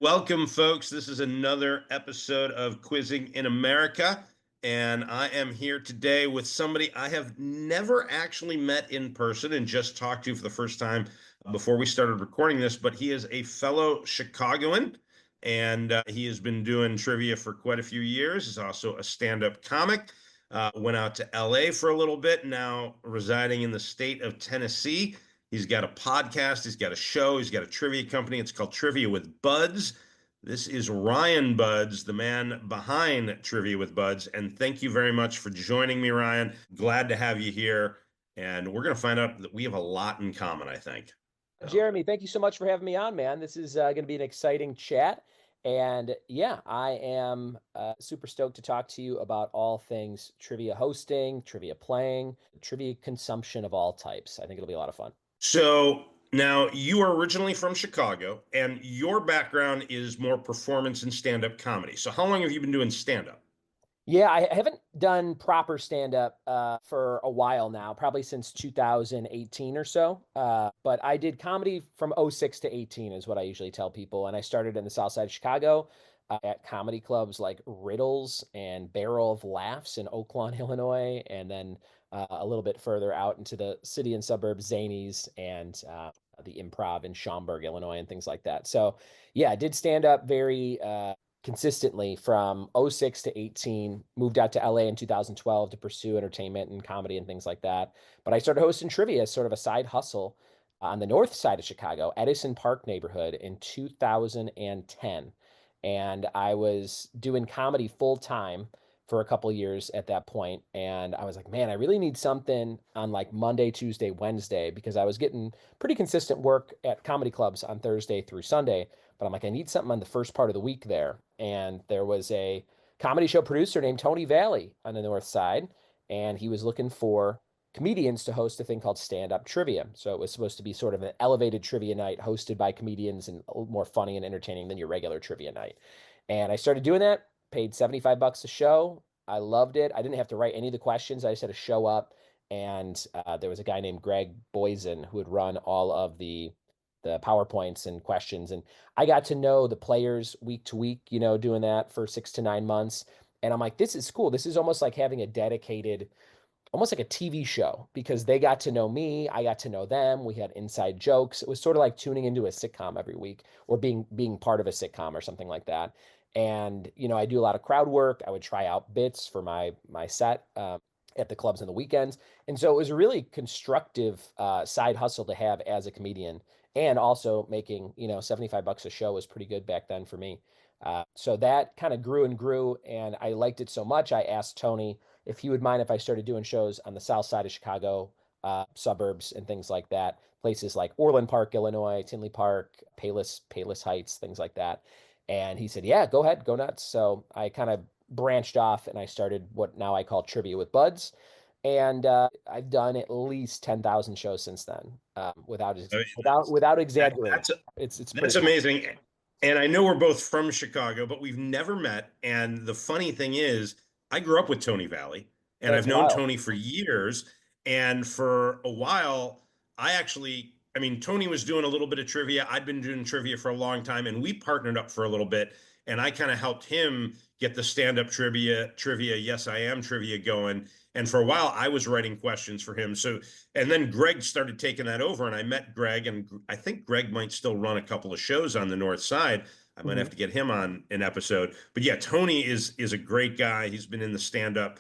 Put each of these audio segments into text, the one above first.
Welcome, folks. This is another episode of Quizzing in America. And I am here today with somebody I have never actually met in person and just talked to for the first time before we started recording this. But he is a fellow Chicagoan and he has been doing trivia for quite a few years. He's also a stand up comic. Went out to LA for a little bit, now residing in the state of Tennessee. He's got a podcast, he's got a show, he's got a trivia company. It's called Trivia with Buds. This is Ryan Buds, the man behind Trivia with Buds. And thank you very much for joining me, Ryan. Glad to have you here. And we're going to find out that we have a lot in common, I think. Jeremy, thank you so much for having me on, man. This is going to be an exciting chat. And yeah, I am super stoked to talk to you about all things trivia hosting, trivia playing, trivia consumption of all types. I think it'll be a lot of fun. So now you are originally from Chicago, and your background is more performance and stand-up comedy. So how long have you been doing stand-up? Yeah, I haven't done proper stand-up for a while now, probably since 2018 or so. But I did comedy from '06 to 18 is what I usually tell people. And I started in the South Side of Chicago at comedy clubs like Riddles and Barrel of Laughs in Oaklawn, Illinois, and then a little bit further out into the city and suburbs, Zanies and the Improv in Schaumburg, Illinois, and things like that. So yeah, I did stand up very consistently from '06 to 18, moved out to LA in 2012 to pursue entertainment and comedy and things like that. But I started hosting trivia as sort of a side hustle on the north side of Chicago, Edison Park neighborhood in 2010. And I was doing comedy full time for a couple years at that point. And I was like, man, I really need something on like Monday, Tuesday, Wednesday, because I was getting pretty consistent work at comedy clubs on Thursday through Sunday. But I'm like, I need something on the first part of the week there. And there was a comedy show producer named Tony Valley on the north side, and he was looking for comedians to host a thing called stand up trivia. So it was supposed to be sort of an elevated trivia night hosted by comedians and a little more funny and entertaining than your regular trivia night. And I started doing that, paid 75 bucks a show. I loved it. I didn't have to write any of the questions. I just had to show up. And there was a guy named Greg Boysen who would run all of the PowerPoints and questions. And I got to know the players week to week, doing that for 6 to 9 months. And I'm like, this is cool. This is almost like having a dedicated, almost like a TV show because they got to know me. I got to know them. We had inside jokes. It was sort of like tuning into a sitcom every week or being part of a sitcom or something like that. And, I do a lot of crowd work. I would try out bits for my set. At the clubs on the weekends. And so it was a really constructive side hustle to have as a comedian and also making, 75 bucks a show was pretty good back then for me. So that kind of grew and grew. And I liked it so much. I asked Tony if he would mind if I started doing shows on the south side of Chicago, suburbs and things like that. Places like Orland Park, Illinois, Tinley Park, Palos Heights, things like that. And he said, yeah, go ahead, go nuts. So I kind of branched off and I started what now I call Trivia with Buds. And I've done at least 10,000 shows since then, without I mean, without exaggerating. that's It's that's pretty cool. amazing. And I know we're both from Chicago, but we've never met. And the funny thing is, I grew up with Tony Valley, and That's I've known wild. Tony for years. And for a while, I mean, Tony was doing a little bit of trivia. I'd been doing trivia for a long time, and we partnered up for a little bit. And I kind of helped him get the stand-up trivia, Yes, I Am trivia going. And for a while, I was writing questions for him. So and then Greg started taking that over, and I met Greg, and I think Greg might still run a couple of shows on the North Side. I might have Mhm. to get him on an episode. But yeah, Tony is a great guy. He's been in the stand-up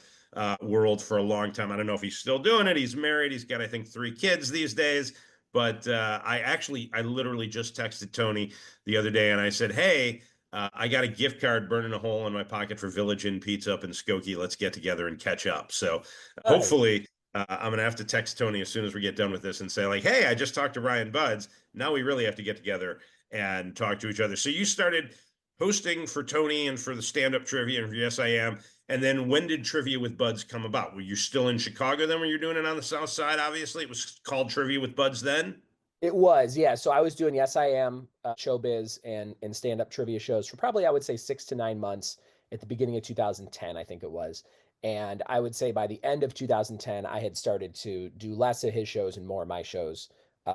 world for a long time. I don't know if he's still doing it. He's married. He's got, I think, 3 kids these days. But I literally just texted Tony the other day, and I said, "Hey, I got a gift card burning a hole in my pocket for Village Inn Pizza up in Skokie. Let's get together and catch up." So Nice. hopefully I'm gonna have to text Tony as soon as we get done with this and say like, "Hey, I just talked to Ryan Buds. Now we really have to get together and talk to each other." So you started hosting for Tony and for the stand-up trivia and for Yes I Am. And then when did Trivia with Buds come about? Were you still in Chicago then when you were doing it on the South Side? Obviously, it was called Trivia with Buds then. It was, yeah. So I was doing Yes I Am showbiz and stand-up trivia shows for probably I would say 6 to 9 months at the beginning of 2010, I think it was. And I would say by the end of 2010, I had started to do less of his shows and more of my shows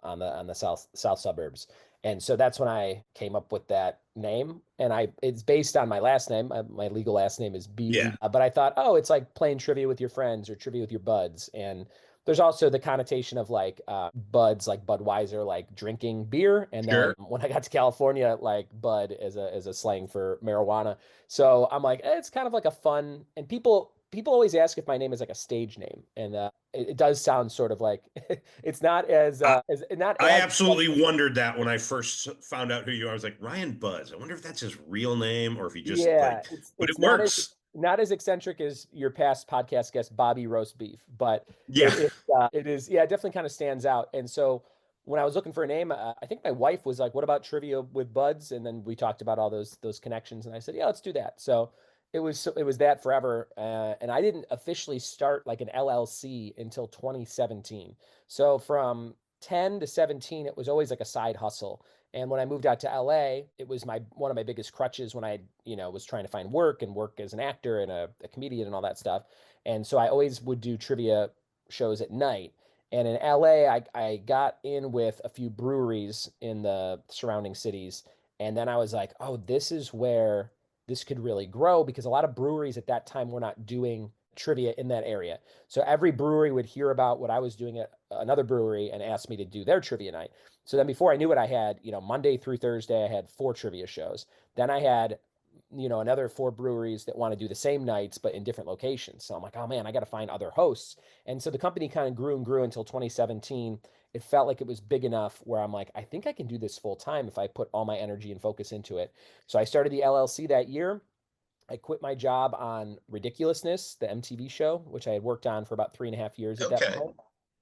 on the south suburbs. And so that's when I came up with that name. And it's based on my last name. My legal last name is Beef. Yeah, But I thought, oh, it's like playing trivia with your friends or trivia with your buds. And there's also the connotation of like buds, like Budweiser, like drinking beer. And then sure. when I got to California, like Bud as a slang for marijuana. So I'm like, it's kind of like a fun, and people always ask if my name is like a stage name, and it does sound sort of like it's not as not I as absolutely wondered that when I first found out who you are. I was like, Ryan Buzz. I wonder if that's his real name or if he just yeah, like, but it's it works. not as eccentric as your past podcast guest Bobby Roast Beef, but Yeah. it is, yeah, it definitely kind of stands out. And so when I was looking for a name, I think my wife was like, "What about trivia with buds?" And then we talked about all those connections, and I said, "Yeah, let's do that." So it was that forever, and I didn't officially start like an LLC until 2017. So from 10 to 17, it was always like a side hustle. And when I moved out to LA, it was my one of my biggest crutches when I, was trying to find work and work as an actor and a comedian and all that stuff. And so I always would do trivia shows at night. And in LA, I got in with a few breweries in the surrounding cities. And then I was like, oh, this is where this could really grow, because a lot of breweries at that time were not doing trivia in that area. So every brewery would hear about what I was doing at another brewery and ask me to do their trivia night. So then before I knew it, I had, Monday through Thursday, I had 4 trivia shows. Then I had, another 4 breweries that want to do the same nights, but in different locations. So I'm like, oh man, I got to find other hosts. And so the company kind of grew and grew until 2017. It felt like it was big enough where I'm like, I think I can do this full time if I put all my energy and focus into it. So I started the LLC that year. I quit my job on Ridiculousness, the MTV show, which I had worked on for about 3.5 years at that Okay. point,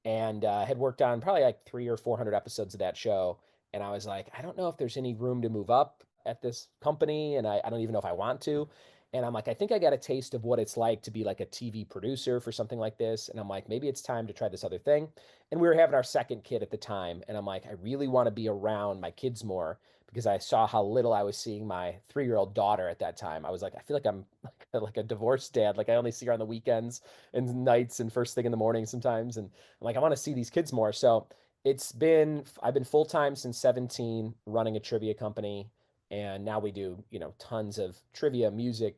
and had worked on probably like 300 or 400 episodes of that show. And I was like, I don't know if there's any room to move up at this company, and I don't even know if I want to. And I'm like, I think I got a taste of what it's like to be like a TV producer for something like this. And I'm like, maybe it's time to try this other thing. And we were having our second kid at the time. And I'm like, I really want to be around my kids more, because I saw how little I was seeing my 3-year-old daughter at that time. I was like, I feel like I'm like a divorced dad. Like I only see her on the weekends and nights and first thing in the morning sometimes. And I'm like, I want to see these kids more. So I've been full time since 17 running a trivia company. And now we do, tons of trivia, music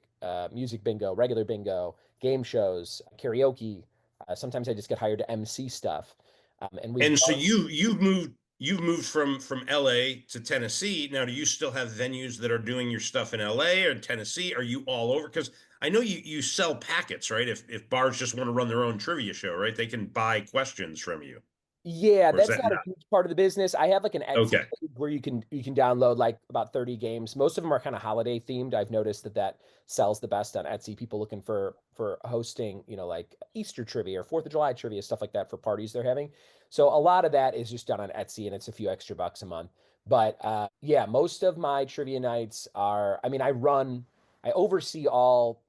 bingo, regular bingo, game shows, karaoke. Sometimes I just get hired to MC stuff. And we've And so grown. you've moved from LA to Tennessee. Now, do you still have venues that are doing your stuff in LA or Tennessee? Are you all over? Because I know you sell packets, right? If bars just want to run their own trivia show, right? They can buy questions from you. Yeah, Or is that's that not a not? huge part of the business. I have like an Etsy Okay. page where you can download like about 30 games. Most of them are kind of holiday themed. I've noticed that sells the best on Etsy. People looking for hosting, like Easter trivia or 4th of July trivia, stuff like that for parties they're having. So a lot of that is just done on Etsy, and it's a few extra bucks a month. But yeah, most of my trivia nights are, I mean, I oversee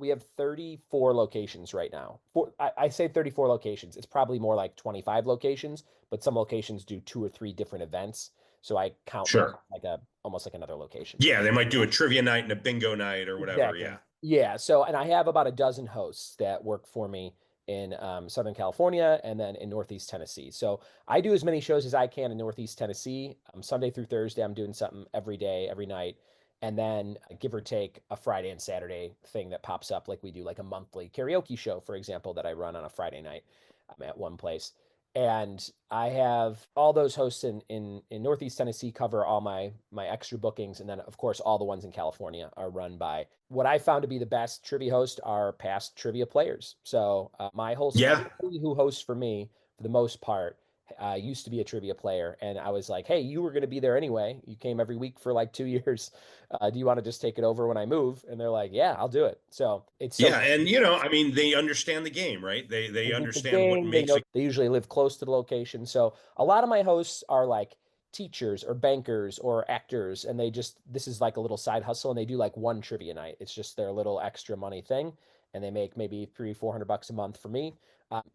we have 34 locations right now. I say 34 locations. It's probably more like 25 locations, but some locations do 2 or 3 different events. So I count them Sure. like almost like another location. Yeah, they might do a trivia night and a bingo night or whatever. Exactly. Yeah. Yeah. So, and I have about a dozen hosts that work for me in Southern California and then in Northeast Tennessee. So I do as many shows as I can in Northeast Tennessee. Sunday through Thursday, I'm doing something every day, every night. And then give or take a Friday and Saturday thing that pops up, like we do like a monthly karaoke show, for example, that I run on a Friday night at one place. And I have all those hosts in Northeast Tennessee cover all my extra bookings, and then of course all the ones in California are run by what I found to be the best trivia host are past trivia players. So Yeah. everybody who hosts for me for the most part used to be a trivia player, and I was like, hey, you were going to be there anyway. You came every week for like 2 years. Do you want to just take it over when I move? And they're like, yeah, I'll do it. So it's so Yeah. And I mean, they understand the game, right? They they get the understand what game. They makes know it. they usually live close to the location. So a lot of my hosts are like teachers or bankers or actors, and this is like a little side hustle, and they do like one trivia night. It's just their little extra money thing, and they make maybe 300 or 400 bucks a month for me.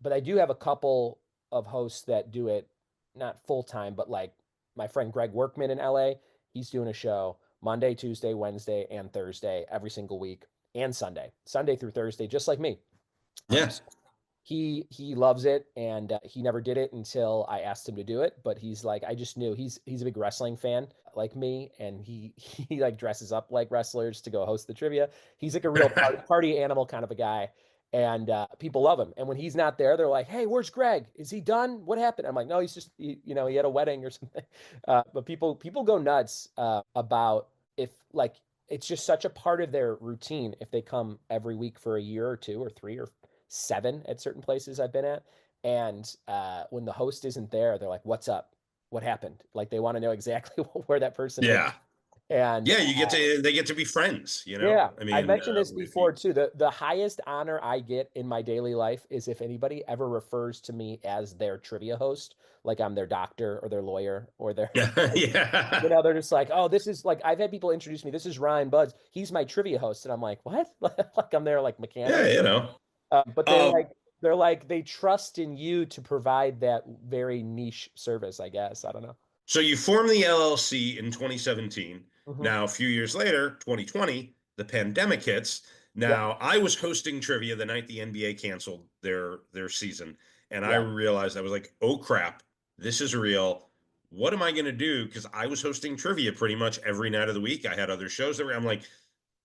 But I do have a couple of hosts that do it not full time, but like my friend Greg Workman in LA, he's doing a show Monday, Tuesday, Wednesday, and Thursday every single week, and Sunday through Thursday, just like me. Um, Yeah. He loves it, and he never did it until I asked him to do it. But he's like, I just knew he's a big wrestling fan like me, and he like dresses up like wrestlers to go host the trivia. He's like a real party animal kind of a guy, and people love him. And when he's not there, they're like, "Hey, where's Greg? Is he done? What happened?" I'm like, "No, he's just he had a wedding or something." But people go nuts about if like it's just such a part of their routine if they come every week for a year or two or three or seven at certain places I've been at. And when the host isn't there, they're like, "What's up? What happened?" Like they want to know exactly where that person is. Yeah. And Yeah, they get to be friends, you know? yeah, I I've mean, mentioned this if you before too. The highest honor I get in my daily life is if anybody ever refers to me as their trivia host, like I'm their doctor or their lawyer or their yeah, yeah. they're just like, oh, this is like I've had people introduce me. This is Ryan Buds. He's my trivia host, and I'm like, what? Like I'm their like Yeah, mechanic. you know. But Um, they're like they trust in you to provide that very niche service, I guess. I don't know. so you formed the LLC in 2017. Hmm. Now, a few years later, 2020, the pandemic hits. Yep. Now, I was hosting trivia the night the NBA canceled their season, and I Yeah. realized I was like, "Oh crap, this is real. What am I going to do?" Because I was hosting trivia pretty much every night of the week. I had other shows that were. I'm like,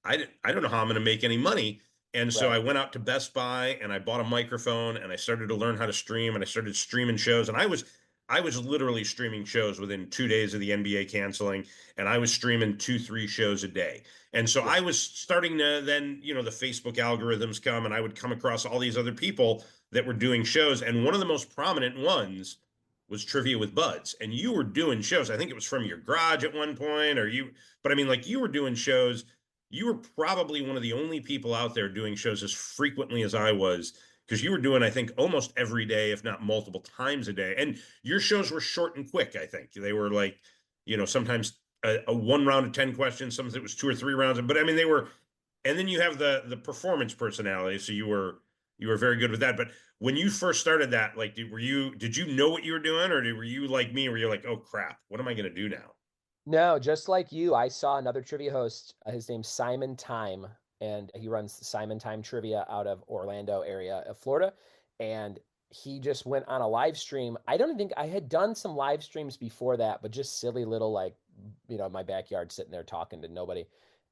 I don't know how I'm going to make any money. And so Right. I went out to Best Buy and I bought a microphone and I started to learn how to stream and I started streaming shows. And I was literally streaming shows within 2 days of the NBA canceling, and I was streaming 2, 3 shows a day. And so Yeah. I was starting to then, the Facebook algorithms come and I would come across all these other people that were doing shows. And one of the most prominent ones was Trivia with Buds. And you were doing shows. I think it was from your garage at one point, but I mean, like you were doing shows. You were probably one of the only people out there doing shows as frequently as I was, because you were doing, I think, almost every day, if not multiple times a day. And your shows were short and quick, I think. They were like, sometimes a one round of 10 questions, sometimes it was 2 or 3 rounds. But I mean, they were, and then you have the performance personality. So you were very good with that. But when you first started that, like, did you know what you were doing, or were you like me, where you're like, oh crap, what am I going to do now? No, just like you, I saw another trivia host. His name's Simon Time, and he runs the Simon Time Trivia out of Orlando area of Florida. And he just went on a live stream. I don't think I had done some live streams before that, but just silly little like, my backyard sitting there talking to nobody.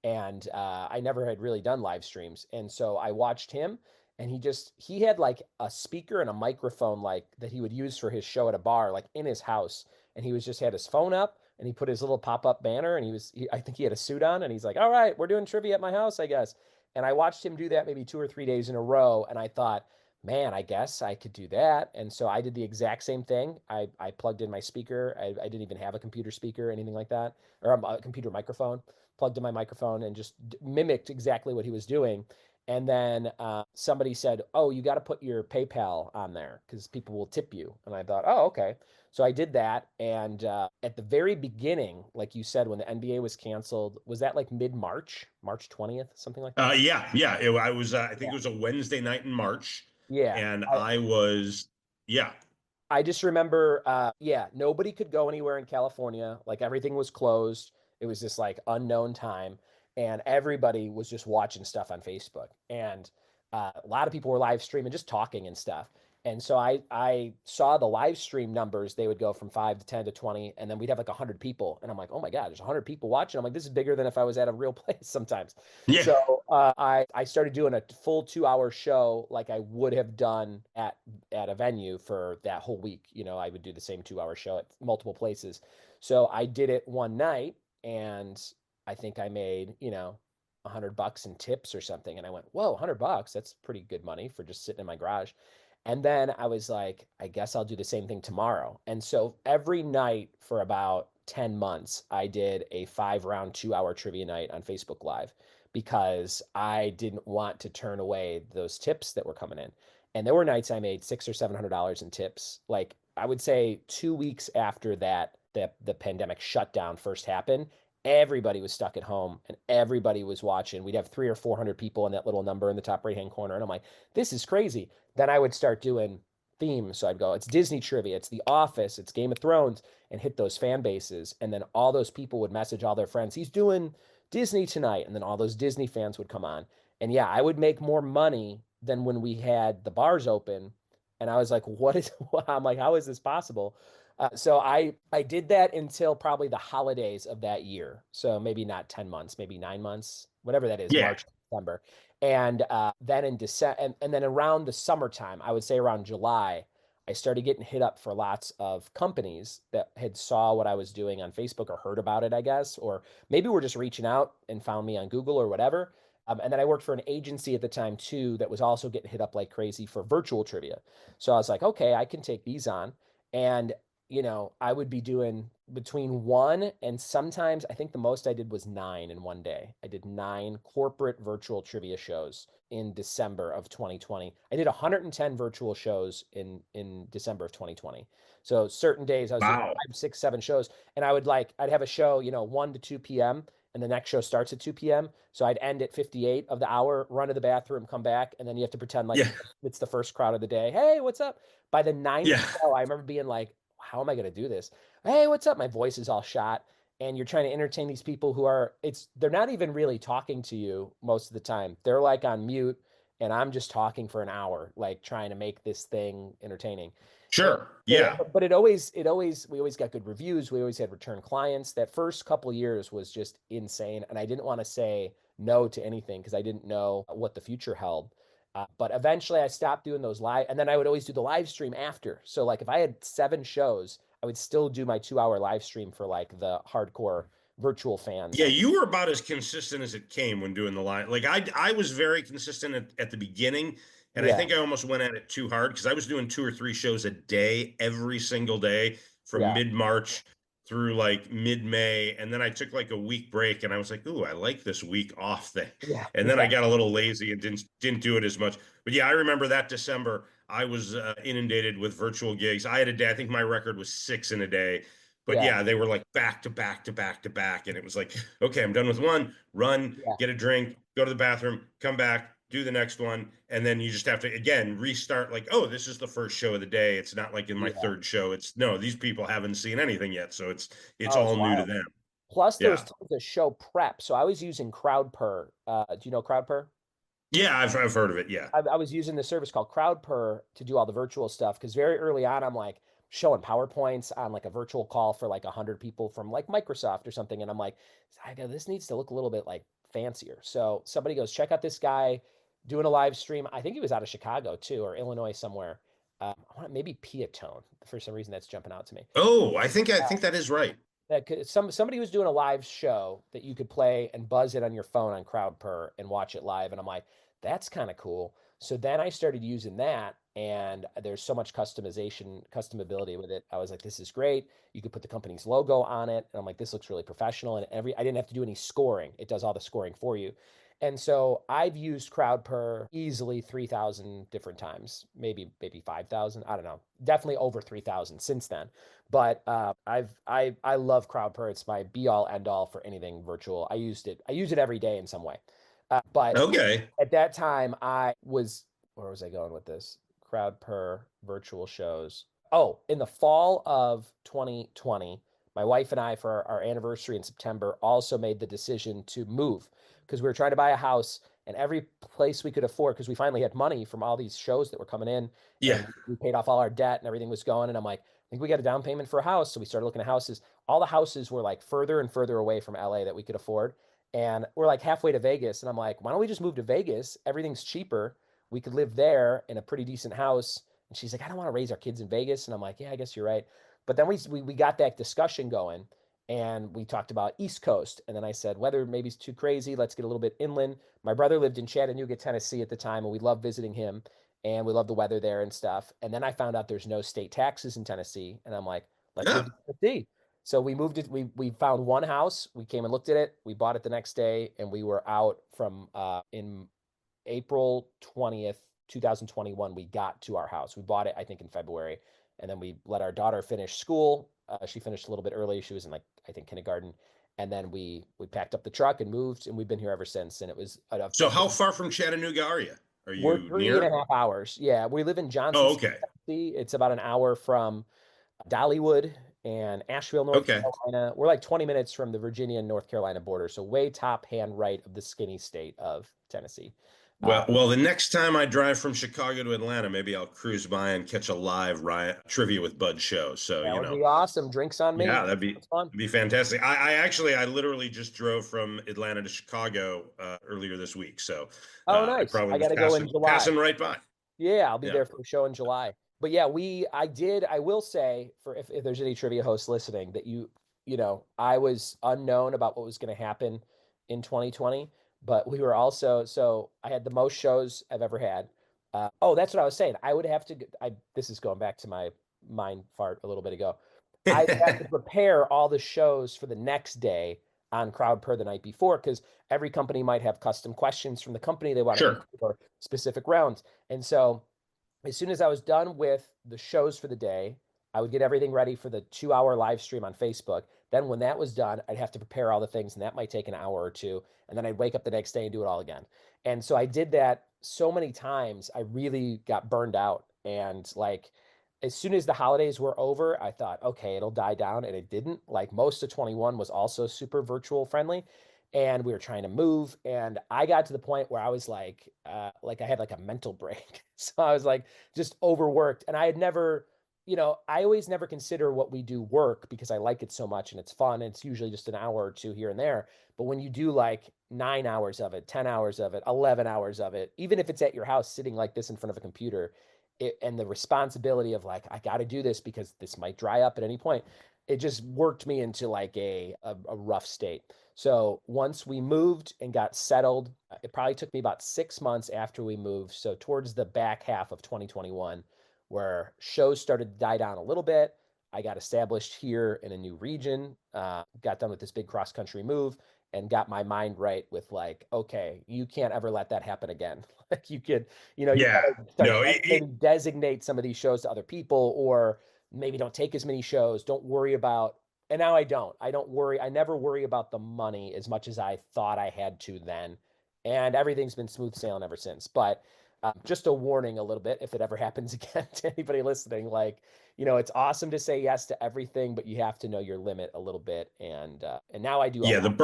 And I never had really done live streams. And so I watched him, and he had like a speaker and a microphone like that he would use for his show at a bar, like in his house. And he was just had his phone up and he put his little pop-up banner, and I think he had a suit on, and he's like, all right, we're doing trivia at my house, I guess. And I watched him do that maybe 2 or 3 days in a row, and I thought, man, I guess I could do that. And so I did the exact same thing. I plugged in my speaker. I didn't even have a computer speaker or anything like that, or a computer microphone. Plugged in my microphone and just mimicked exactly what he was doing. And then somebody said, "Oh, you got to put your PayPal on there because people will tip you." And I thought, "Oh, okay." So I did that. And at the very beginning, like you said, when the NBA was canceled, was that like mid-March, March 20th, something like that? Yeah, yeah. I was. I think Yeah. it was a Wednesday night in March, Yeah. and I, I was. Yeah, I just remember, yeah, nobody could go anywhere in California. Like everything was closed. It was this like unknown time, and everybody was just watching stuff on Facebook. And a lot of people were live streaming, just talking and stuff. And so I saw the live stream numbers. They would go from 5 to 10 to 20, and then we'd have like 100 people. And I'm like, oh my God, there's 100 people watching. I'm like, this is bigger than if I was at a real place sometimes. yeah, So I started doing a full 2 hour show like I would have done at a venue for that whole week. I would do the same 2 hour show at multiple places. So I did it one night, and I think I made, $100 in tips or something. And I went, whoa, $100. That's pretty good money for just sitting in my garage. And then I was like, I guess I'll do the same thing tomorrow. And so every night for about 10 months, I did a 5 round, 2 hour trivia night on Facebook Live because I didn't want to turn away those tips that were coming in. And there were nights I made $600 or $700 in tips. Like I would say 2 weeks after the pandemic shutdown first happened, everybody was stuck at home and everybody was watching. We'd have 300 or 400 people in that little number in the top right hand corner. And I'm like, this is crazy. Then I would start doing themes. So I'd go, it's Disney trivia, it's The Office, it's Game of Thrones, and hit those fan bases. And then all those people would message all their friends, he's doing Disney tonight. And then all those Disney fans would come on. And yeah, I would make more money than when we had the bars open. And I was like, what is, I'm like, how is this possible? So I did that until probably the holidays of that year. So maybe not 10 months, maybe 9 months, whatever that is, Yeah. March, December. And then in December, and then around the summertime, I would say around July, I started getting hit up for lots of companies that had saw what I was doing on Facebook or heard about it, I guess, or maybe were just reaching out and found me on Google or whatever. And then I worked for an agency at the time too that was also getting hit up like crazy for virtual trivia. So I was like, okay, I can take these on. And, I would be doing between one and sometimes I think the most I did was 9 in one day. I did 9 corporate virtual trivia shows in December of 2020. I did 110 virtual shows in December of 2020. So certain days I was doing Wow. 5, 6, 7 shows, and I'd have a show, 1 to 2 p.m. and the next show starts at 2 p.m. So I'd end at 58 of the hour, run to the bathroom, come back, and then you have to pretend like Yeah. it's the first crowd of the day. Hey, what's up? By the ninth Yeah. show, I remember being like, how am I going to do this? Hey, what's up? My voice is all shot. And you're trying to entertain these people who they're not even really talking to you most of the time. They're like on mute, and I'm just talking for an hour, like trying to make this thing entertaining. And Sure. Yeah. but we always got good reviews. We always had return clients. That first couple years was just insane. And I didn't want to say no to anything because I didn't know what the future held. But eventually I stopped doing those live, and then I would always do the live stream after. So like if I had 7 shows, I would still do my 2-hour live stream for like the hardcore virtual fans. Yeah, you were about as consistent as it came when doing the line. Like I was very consistent at the beginning, and I Yeah, think I almost went at it too hard because I was doing 2 or 3 shows a day every single day from yeah, mid-March through like mid-May, and then I took like a week break, and I was like, "Ooh, I like this week off thing," yeah, and then I yeah. got a little lazy and didn't do it as much. But yeah, I remember that December I was inundated with virtual gigs. I had a day. I think my record was 6 in a day. But Yeah, yeah, they were like back to back to back to back. And it was like, okay, I'm done with one, run, yeah. get a drink, go to the bathroom, come back, do the next one. And then you just have to, again, restart like, oh, this is the first show of the day. It's not like in my Yeah. third show. It's no, these people haven't seen anything yet. So it's Oh, it's all new to wild. them. Plus, there was Yeah. tons of show prep. So I was using CrowdPur. Do you know CrowdPur? Yeah, I've heard of it. Yeah. I was using the service called CrowdPur to do all the virtual stuff because very early on, I'm like showing PowerPoints on like a virtual call for like 100 people from like Microsoft or something. And I'm like, I go, this needs to look a little bit like fancier. So somebody goes, check out this guy doing a live stream. I think he was out of Chicago too, or Illinois somewhere. I want maybe Piatone. For some reason, that's jumping out to me. Oh, I think that is right. That somebody was doing a live show that you could play and buzz it on your phone on CrowdPur and watch it live. And I'm like, that's kind of cool. So then I started using that, and there's so much customability with it. I was like, this is great. You could put the company's logo on it, and I'm like, this looks really professional. And I didn't have to do any scoring. It does all the scoring for you. And so I've used CrowdPur easily 3,000 different times, maybe 5,000. I don't know. Definitely over 3,000 since then. But I love CrowdPur. It's my be all end all for anything virtual. I use it every day in some way. But Okay. at that time, where was I going with this? CrowdPur virtual shows. Oh, in the fall of 2020, my wife and I, for our anniversary in September, also made the decision to move because we were trying to buy a house, and every place we could afford, because we finally had money from all these shows that were coming in, Yeah. and we paid off all our debt and everything was going. And I'm like, I think we got a down payment for a house. So we started looking at houses. All the houses were like further and further away from LA that we could afford. And we're like halfway to Vegas. And I'm like, why don't we just move to Vegas? Everything's cheaper. We could live there in a pretty decent house. And she's like, I don't want to raise our kids in Vegas. And I'm like, yeah, I guess you're right. But then we got that discussion going, and we talked about East Coast. And then I said, weather maybe is too crazy. Let's get a little bit inland. My brother lived in Chattanooga, Tennessee at the time, and we loved visiting him, and we love the weather there and stuff. And then I found out there's no state taxes in Tennessee. And I'm like, let's move Yeah. to Tennessee. So we moved it. We found one house. We came and looked at it. We bought it the next day, and we were out from in April 20th, 2021. We got to our house. We bought it, I think, in February, and then we let our daughter finish school. She finished a little bit early. She was in like, I think, kindergarten, and then we packed up the truck and moved, and we've been here ever since. And it was So how far from Chattanooga are you? Are we're you three and a near? half hours. Yeah, we live in Johnson Oh, City, okay. Tennessee. It's about an hour from Dollywood and Asheville, North Okay. Carolina. We're like 20 minutes from the Virginia and North Carolina border, so way top hand right of the skinny state of Tennessee. Well, the next time I drive from Chicago to Atlanta, maybe I'll cruise by and catch a live Trivia with Bud show. So, That would be awesome. Drinks on me. yeah, It's fun. that'd be fantastic. I literally just drove from Atlanta to Chicago earlier this week. So, Oh, I nice. probably I was got to go in July. passing right by. Yeah, I'll be Yeah. there for the show in July. But yeah, I will say for if there's any trivia hosts listening that I was unknown about what was going to happen in 2020, but we were also, so I had the most shows I've ever had. Oh, that's what I was saying. I would have to, this is going back to my mind fart a little bit ago. I would have to prepare all the shows for the next day on CrowdPer the night before because every company might have custom questions from the company they want to Sure. for specific rounds. And so as soon as I was done with the shows for the day, I would get everything ready for the 2 hour live stream on Facebook. Then when that was done, I'd have to prepare all the things, and that might take an hour or two. And then I'd wake up the next day and do it all again. And so I did that so many times, I really got burned out. And like as soon as the holidays were over, I thought, okay, it'll die down. And it didn't. Like most of 21 was also super virtual friendly. And we were trying to move. And I got to the point where I was like I had like a mental break. So I was like just overworked. And I had never, I always never consider what we do work because I like it so much and it's fun. And it's usually just an hour or two here and there. But when you do like 9 hours of it, 10 hours of it, 11 hours of it, even if it's at your house sitting like this in front of a computer, and the responsibility of like, I got to do this because this might dry up at any point, it just worked me into like a rough state. So once we moved and got settled, it probably took me about 6 months after we moved. So towards the back half of 2021, where shows started to die down a little bit. I got established here in a new region, got done with this big cross country move, and got my mind right with like, okay, you can't ever let that happen again. Like you could, you Yeah. gotta start No, maybe designate some of these shows to other people, or maybe don't take as many shows. Don't worry about, and now I don't. I don't worry. I never worry about the money as much as I thought I had to then. And everything's been smooth sailing ever since. But just a warning a little bit if it ever happens again to anybody listening. Like, it's awesome to say yes to everything, but you have to know your limit a little bit. And now I do a yeah, lot.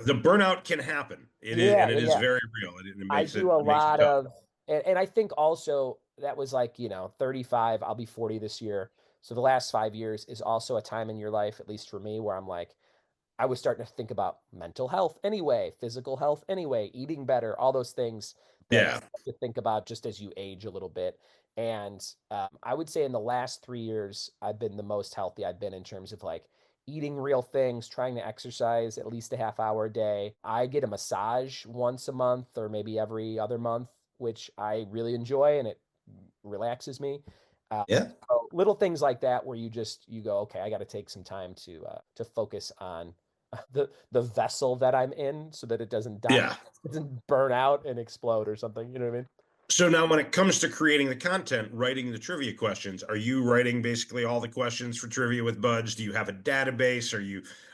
the burnout can happen. It is, Yeah, and yeah, it is yeah. very real. I do a It makes it lot tough. of, and I think also that was like, 35, I'll be 40 this year. So the last 5 years is also a time in your life, at least for me, where I'm like, I was starting to think about mental health anyway, physical health anyway, eating better, all those things that Yeah. you think about just as you age a little bit. And I would say in the last 3 years, I've been the most healthy I've been in terms of like eating real things, trying to exercise at least a half hour a day. I get a massage once a month or maybe every other month, which I really enjoy and it relaxes me. Yeah. So little things like that where you go, okay, I got to take some time to focus on the vessel that I'm in so that it doesn't die, Yeah. doesn't burn out and explode or something. You know what I mean? So now when it comes to creating the content, writing the trivia questions, are you writing basically all the questions for Trivia with Buds? Do you have a database?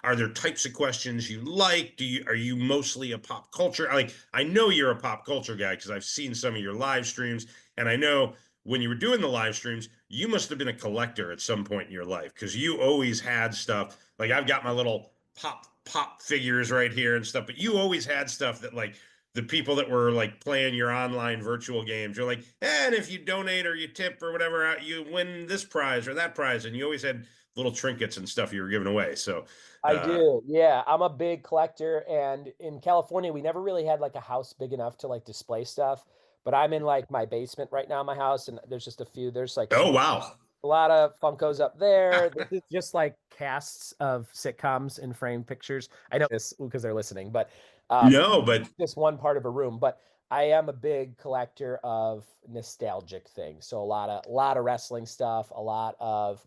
Are there types of questions you like? Are you mostly a pop culture? Like I know you're a pop culture guy because I've seen some of your live streams, and I know when you were doing the live streams, you must have been a collector at some point in your life because you always had stuff. Like I've got my little pop figures right here and stuff, but you always had stuff that like the people that were like playing your online virtual games. You're like, and if you donate or you tip or whatever, you win this prize or that prize. And you always had little trinkets and stuff you were giving away. So, I uh, do. Yeah, I'm a big collector, and in California, we never really had like a house big enough to like display stuff. But I'm in like my basement right now in my house, and there's just a few. There's like oh, some wow. a lot of Funkos up there. This is just like casts of sitcoms and framed pictures. I know this because they're listening, but No, but just one part of a room. But I am a big collector of nostalgic things. So a lot of wrestling stuff, a lot of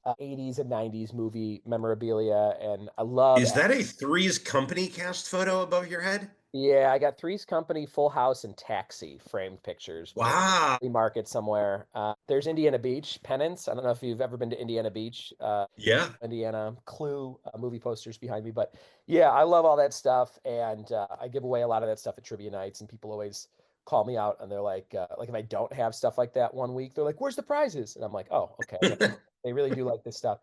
80s and 90s movie memorabilia, and I love. is that a Three's Company cast photo above your head? Yeah, I got Three's Company, Full House, and Taxi framed pictures, which are Wow. flea market somewhere. There's Indiana Beach, Penance. I don't know if you've ever been to Indiana Beach, Yeah. Indiana. Clue movie posters behind me, but yeah, I love all that stuff, and I give away a lot of that stuff at trivia nights, and people always call me out, and they're like if I don't have stuff like that one week, they're like, "Where's the prizes?" And I'm like, "Oh, okay." They really do like this stuff,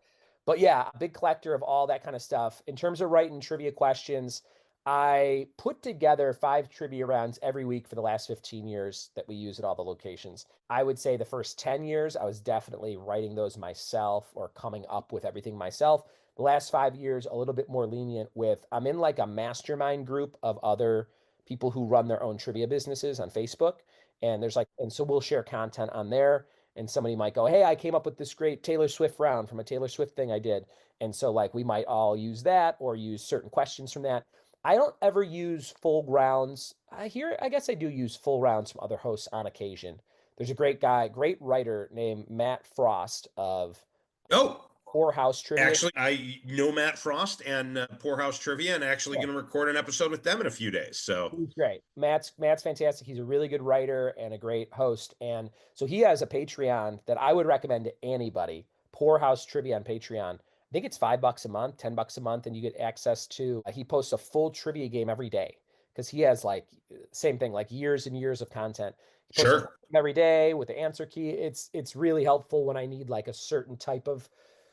but yeah, a big collector of all that kind of stuff. In terms of writing trivia questions. I put together 5 trivia rounds every week for the last 15 years that we use at all the locations. I would say the first 10 years, I was definitely writing those myself or coming up with everything myself. The last 5 years, a little bit more lenient with, I'm in like a mastermind group of other people who run their own trivia businesses on Facebook. And there's like, and so we'll share content on there. And somebody might go, hey, I came up with this great Taylor Swift round from a Taylor Swift thing I did. And so like we might all use that or use certain questions from that. I don't ever use full rounds. I guess I do use full rounds from other hosts on occasion. There's a great guy, great writer named Matt Frost of Oh, Poorhouse Trivia. actually, I know Matt Frost and Poorhouse Trivia, and actually Yeah, going to record an episode with them in a few days. So, he's great. Matt's fantastic. He's a really good writer and a great host. And so he has a Patreon that I would recommend to anybody. Poorhouse Trivia on Patreon. I think it's $5 a month, $10 a month, and you get access to. He posts a full trivia game every day because he has like same thing, like years and years of content. He posts a sure. game every day with the answer key. It's really helpful when I need like a certain type of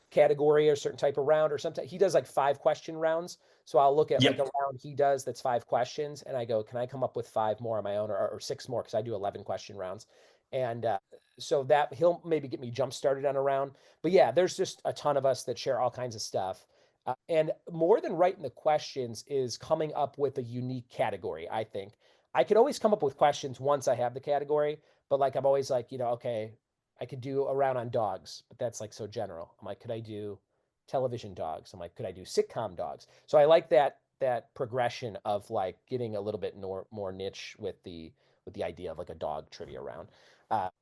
category or certain type of round or something. He does like 5 question rounds. So I'll look at like a Yep. round he does that's 5 questions, and I go, can I come up with 5 more on my own or 6 more? Because I do 11 question rounds. And so that he'll maybe get me jump started on a round. But yeah, there's just a ton of us that share all kinds of stuff. And more than writing the questions is coming up with a unique category, I think. I could always come up with questions once I have the category, but like I'm always like, okay, I could do a round on dogs, but that's like so general. I'm like, could I do television dogs? I'm like, could I do sitcom dogs? So I like that progression of like getting a little bit more niche with the idea of like a dog trivia round.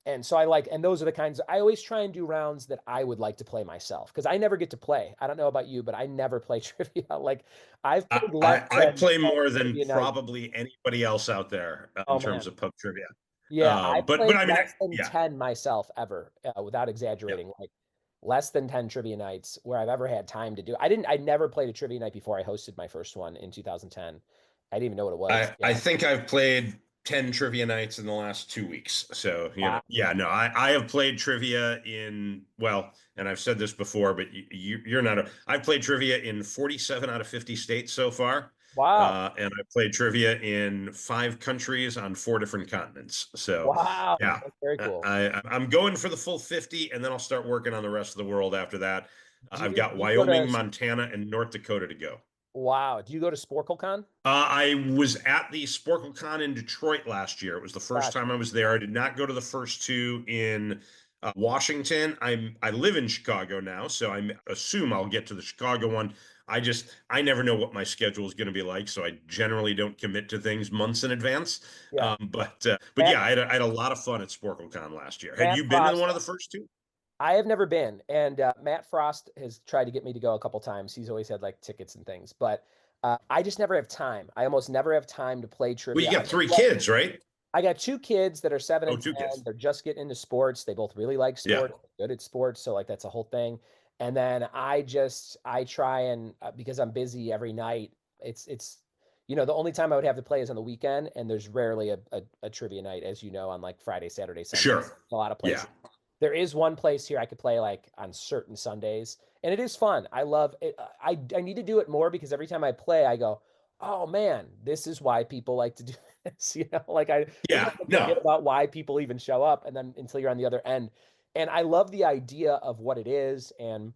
And so I like, and those are the kinds I always try and do rounds that I would like to play myself because I never get to play. I don't know about you, but I never play trivia. Like I've I, played less I than play 10 more than trivia nights. probably anybody else out there in Oh terms man. of pub trivia. Yeah, I've But played I mean, less than yeah, 10 myself ever, without yeah. exaggerating. Like less than 10 trivia nights where I've ever had time to do. I never played a trivia night before I hosted my first one in 2010. I didn't even know what it was. I Yeah. think I've played 10 trivia nights in the last 2 weeks. So, Wow. yeah, no, I have played trivia in, well, and I've said this before, but you're not I've played trivia in 47 out of 50 states so far. Wow. And I've played trivia in 5 countries on 4 different continents. So, Wow. yeah, That's very cool. I'm going for the full 50, and then I'll start working on the rest of the world after that. I've got Do you go Wyoming, to, Montana, and North Dakota to go. wow. Do you go to SporkleCon? I was at the SporkleCon in Detroit last year. It was the first Gotcha. time I was there. I did not go to the first two in Washington. I live in Chicago now, so I assume I'll get to the Chicago one. I never know what my schedule is going to be like, so I generally don't commit to things months in advance. Yeah. But Matt, yeah, I had a lot of fun at SporkleCon last year. Had Matt you been to Frost. one of the first two? I have never been, and Matt Frost has tried to get me to go a couple times. He's always had like tickets and things, but I just never have time. I almost never have time to play Well, you trivia. got 3 kids, right? I got 2 kids that are 7 Oh, and two 10. kids. They're just getting into sports. They both really like Yeah. sports, good at sports. So like that's a whole thing. And then I try and because I'm busy every night, it's the only time I would have to play is on the weekend, and there's rarely a trivia night, as you know, on like Friday, Saturday, Sunday. Sure. A lot of Yeah. places. There is one place here I could play like on certain Sundays, and it is fun. I love it. I need to do it more because every time I play, I go, oh man, this is why people like to do this. Like I Yeah. sometimes I forget No. about why people even show up, and then until you're on the other end. And I love the idea of what it is and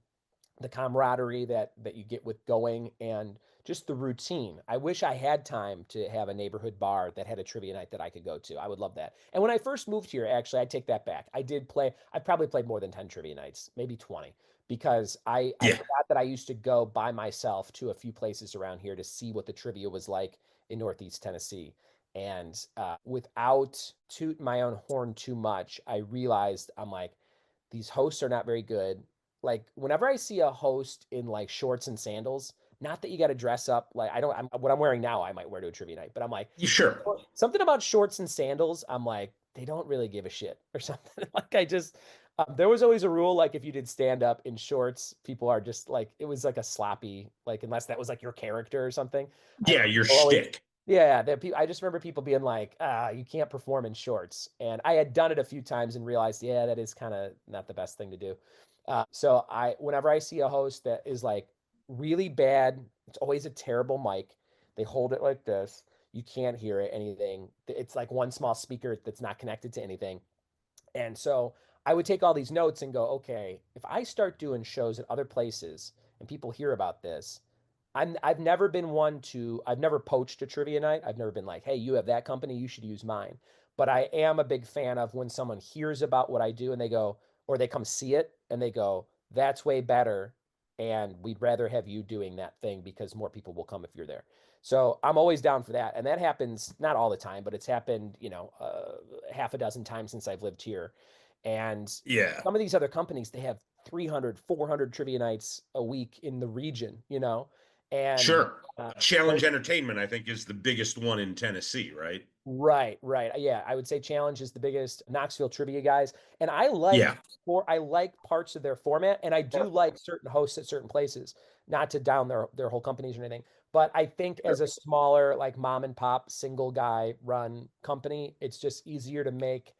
the camaraderie that you get with going and just the routine. I wish I had time to have a neighborhood bar that had a trivia night that I could go to. I would love that. And when I first moved here, actually, I take that back. I probably played more than 10 trivia nights, maybe 20, because I Yeah. forgot that I used to go by myself to a few places around here to see what the trivia was like in Northeast Tennessee. And without toot my own horn too much, I realized I'm like, these hosts are not very good. Like whenever I see a host in like shorts and sandals, not that you got to dress up like what I'm wearing now, I might wear to a trivia night, but I'm like You sure? something about shorts and sandals. I'm like they don't really give a shit or something. Like I just there was always a rule like if you did stand up in shorts, people are just like it was like a sloppy like unless that was like your character or something. I Yeah, remember your people always shtick. yeah, I just remember people being like, you can't perform in shorts. And I had done it a few times and realized, yeah, that is kind of not the best thing to do. Whenever I see a host that is like really bad, it's always a terrible mic. They hold it like this. You can't hear it, anything. It's like one small speaker that's not connected to anything. And so I would take all these notes and go, okay, if I start doing shows at other places and people hear about this, I've never been one to, I've never poached a trivia night. I've never been like, hey, you have that company, you should use mine. But I am a big fan of when someone hears about what I do and they go, or they come see it and they go, that's way better. And we'd rather have you doing that thing because more people will come if you're there. So I'm always down for that. And that happens not all the time, but it's happened, half a dozen times since I've lived here. And Yeah. some of these other companies, they have 300, 400 trivia nights a week in the region. And Sure. uh, Challenge Entertainment, I think, is the biggest one in Tennessee, right? right, right. Yeah, I would say Challenge is the biggest. Knoxville trivia guys, and Yeah. I like parts of their format, and I do like certain hosts at certain places. Not to down their whole companies or anything, but I think as a smaller like mom and pop single guy run company, it's just easier to make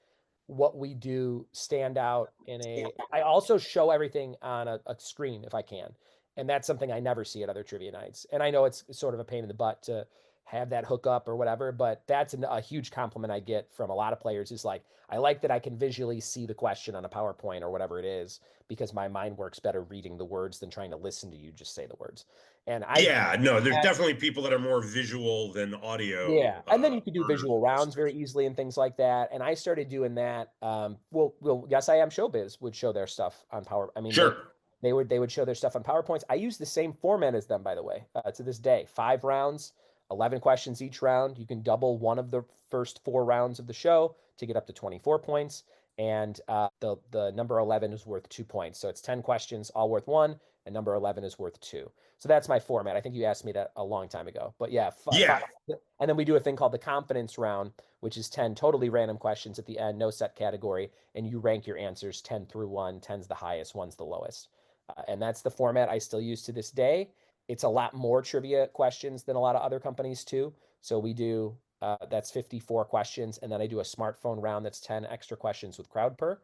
what we do stand out in a. I also show everything on a screen if I can, and that's something I never see at other trivia nights. And I know it's sort of a pain in the butt to have that hook up or whatever, but that's a huge compliment I get from a lot of players is like, I like that I can visually see the question on a PowerPoint or whatever it is, because my mind works better reading the words than trying to listen to you just say the words. And I, Yeah, no, there's definitely people that are more visual than audio yeah, and then you could do learners visual and rounds listeners. very easily and things like that. And I started doing that. Well, Yes, I Am Showbiz would show their stuff on Power. I mean, Sure. they would show their stuff on PowerPoints. I use the same format as them, by the way, to this day. 5 rounds, 11 questions each round. You can double one of the first 4 rounds of the show to get up to 24 points, and the number 11 is worth 2 points. So it's 10 questions, all worth one, and number 11 is worth two. So that's my format. I think you asked me that a long time ago, but yeah, Yeah. and then we do a thing called the confidence round, which is 10 totally random questions at the end, no set category, and you rank your answers 10 through 1. 10's the highest, 1's the lowest. And that's the format I still use to this day. It's a lot more trivia questions than a lot of other companies too. So we do that's 54 questions, and then I do a smartphone round that's 10 extra questions with CrowdPer,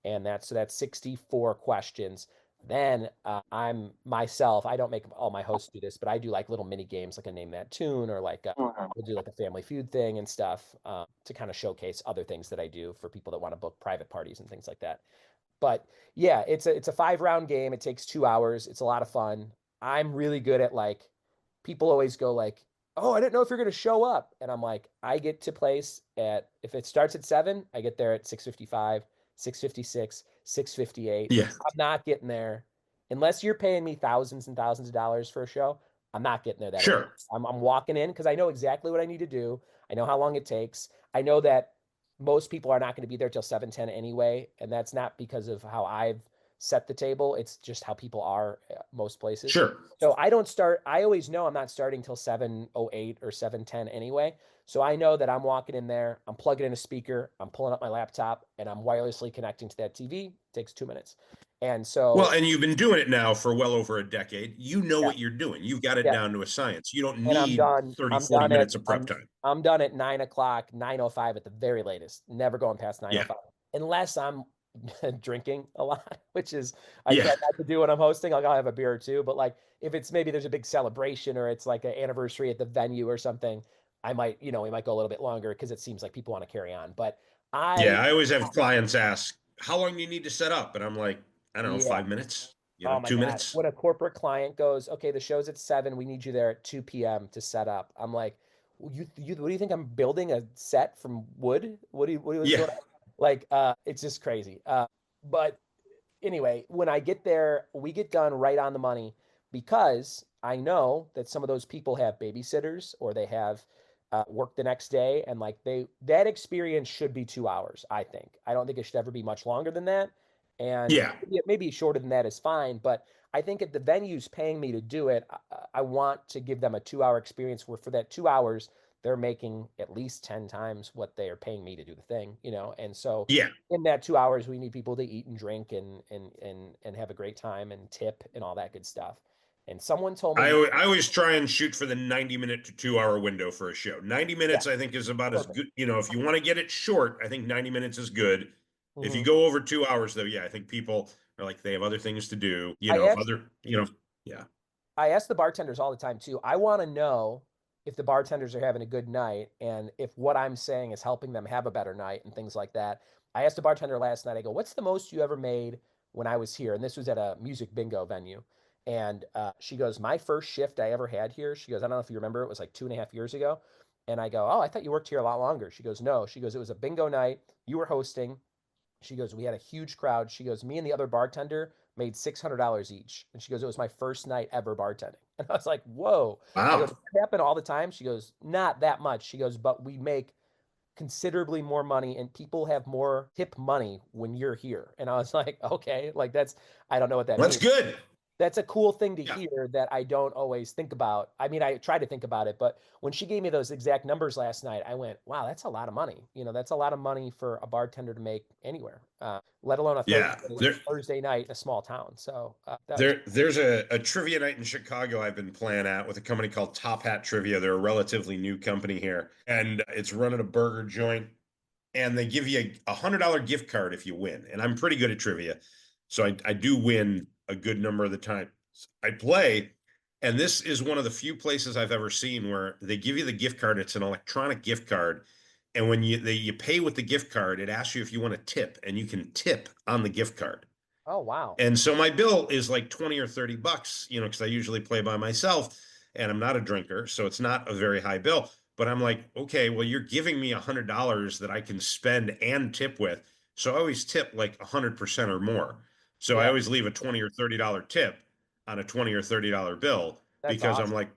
and that's 64 questions. Then I'm myself. I don't make all my hosts do this, but I do like little mini games, like a name that tune, or like we'll do like a Family Feud thing and stuff to kind of showcase other things that I do for people that want to book private parties and things like that. But yeah, it's a 5 round game. It takes 2 hours. It's a lot of fun. I'm really good at like people always go like, "Oh, I didn't know if you're going to show up." And I'm like, I get to place at if it starts at 7, I get there at 6:55, 6:56, 6:58. Yeah. I'm not getting there unless you're paying me thousands and thousands of dollars for a show. I'm not getting there that early. Sure. I'm walking in because I know exactly what I need to do. I know how long it takes. I know that most people are not going to be there till 7:10 anyway, and that's not because of how I've set the table. It's just how people are at most places. Sure. So I don't start. I always know I'm not starting till 7:08 or 7:10 anyway. So I know that I'm walking in there, I'm plugging in a speaker, I'm pulling up my laptop, and I'm wirelessly connecting to that TV. It takes 2 minutes. And Well, so and you've been doing it now for well over a decade. You know yeah, what you're doing. You've got it yeah. down to a science. You don't And I'm need done. 30, I'm 40 done at minutes of prep time. I'm done at 9 o'clock, 9:05 at the very latest. Never going past Yeah. 9:05 unless I'm drinking a lot, which is I try Yeah. not to do when I'm hosting. Like I'll have a beer or two, but like if it's maybe there's a big celebration or it's like an anniversary at the venue or something, I might, we might go a little bit longer because it seems like people want to carry on. But Yeah. I, I always have clients ask, how long do you need to set up? And I'm like, I don't know, yeah. 5 minutes, Oh my two God. minutes. When a corporate client goes, okay, the show's at 7, we need you there at 2 p.m. to set up. I'm like, what do you think I'm building a set from wood? What's Yeah. going on? Like, it's just crazy. But anyway, when I get there, we get done right on the money because I know that some of those people have babysitters or they have work the next day, and like that experience should be 2 hours. I think. I don't think it should ever be much longer than that, and Yeah. maybe shorter than that is fine. But I think if the venue's paying me to do it, I want to give them a 2 hour experience where for that 2 hours they're making at least 10 times what they are paying me to do the thing. And so Yeah. in that 2 hours, we need people to eat and drink and have a great time and tip and all that good stuff. And someone told me, I always try and shoot for the 90-minute to 2 hour window for a show. 90 yeah, minutes, I think, is about as perfect. good. If you want to get it short, I think 90 minutes is good. If you Hmm. go over 2 hours, though, yeah, I think people are like, they have other things to do. I If asked other, yeah. I ask the bartenders all the time too. I want to know if the bartenders are having a good night and if what I'm saying is helping them have a better night and things like that. I asked a bartender last night, I go, what's the most you ever made when I was here? And this was at a music bingo venue. And she goes, my first shift I ever had here, she goes, I don't know if you remember, it was like 2.5 years ago. And I go, oh, I thought you worked here a lot longer. She goes, no. She goes, it was a bingo night. You were hosting. She goes, we had a huge crowd. She goes, me and the other bartender made $600 each. And she goes, it was my first night ever bartending. And I was like, whoa. I go, Wow. does that happen all the time? She goes, not that much. She goes, but we make considerably more money and people have more tip money when you're here. And I was like, okay, like I don't know what that That's means. good. That's a cool thing to Yeah. hear that I don't always think about. I mean, I try to think about it, but when she gave me those exact numbers last night, I went, wow, that's a lot of money. That's a lot of money for a bartender to make anywhere, let alone a Yeah. Thursday night in a small town. So that was, There's a trivia night in Chicago I've been playing at with a company called Top Hat Trivia. They're a relatively new company here, and it's running a burger joint. And they give you a $100 gift card if you win. And I'm pretty good at trivia, so I do win a good number of the time I play. And this is one of the few places I've ever seen where they give you the gift card. It's an electronic gift card, and when you pay with the gift card, it asks you if you want to tip, and you can tip on the gift card. oh, wow. And so my bill is like 20 or 30 bucks, because I usually play by myself and I'm not a drinker. So it's not a very high bill. But I'm like, okay, well, you're giving me $100 that I can spend and tip with. So I always tip like 100% or more. So I Yeah, always leave a 20 or $30 tip on a 20 or $30 bill that's because I'm awesome. like,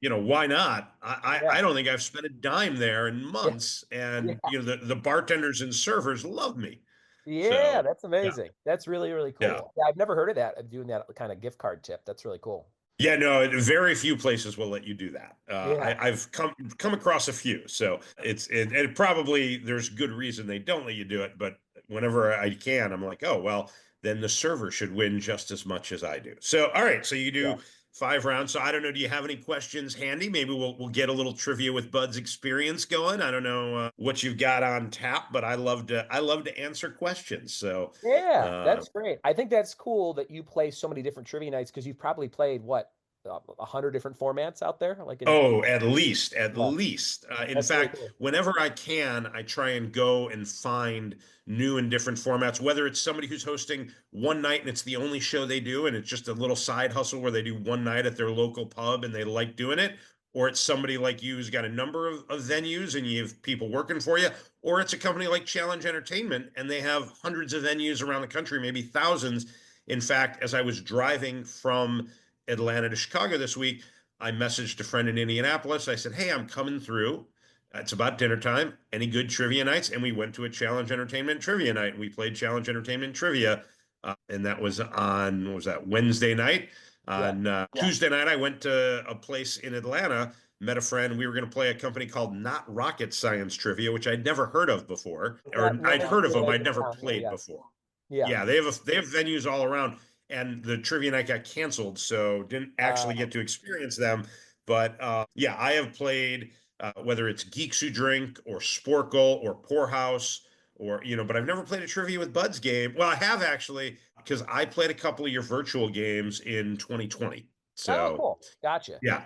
why not? Yeah. I don't think I've spent a dime there in Yeah. months. And, Yeah. the bartenders and servers love me. Yeah, So that's yeah, amazing. That's really, really yeah. cool. Yeah, I've never heard of that, of doing that kind of gift card tip. That's really cool. Yeah, no, very few places will let you do that. Yeah. I've come across a few, so it probably there's good reason they don't let you do it, but whenever I can, I'm like, oh well, then the server should win just as much as I do. So, all right, so you Yeah. do 5 rounds. So I don't know, do you have any questions handy? Maybe we'll get a little trivia with Bud's experience going. I don't know what you've got on tap, but I love to answer questions. So, Yeah, uh, that's great. I think that's cool that you play so many different trivia nights because you've probably played what, 100 different formats out there, like in Oh, at least, at yeah, least. In that's really fact, cool. whenever I can, I try and go and find new and different formats, whether it's somebody who's hosting one night and it's the only show they do, and it's just a little side hustle where they do one night at their local pub and they like doing it, or it's somebody like you who's got a number of venues and you have people working for you, or it's a company like Challenge Entertainment and they have hundreds of venues around the country, maybe thousands. In fact, as I was driving from Atlanta to Chicago this week, I messaged a friend in Indianapolis. I said, hey, I'm coming through. It's about dinner time. Any good trivia nights? And we went to a Challenge Entertainment trivia night. We played Challenge Entertainment trivia. And that was on, what was that, Wednesday night? Yeah. On Tuesday night, I went to a place in Atlanta, met a friend. We were going to play a company called Not Rocket Science Trivia, which I'd never heard of before, Is or that I'd heard of them. Wednesday I'd never down here? played Yeah. before. Yeah. Yeah, they have venues all around, and the trivia night got canceled, so didn't actually get to experience them. But yeah, I have played whether it's Geeks Who Drink or Sporkle or Poorhouse or but I've never played a trivia with Bud's game. Well, I have actually because I played a couple of your virtual games in 2020. Oh, So cool. Gotcha. yeah,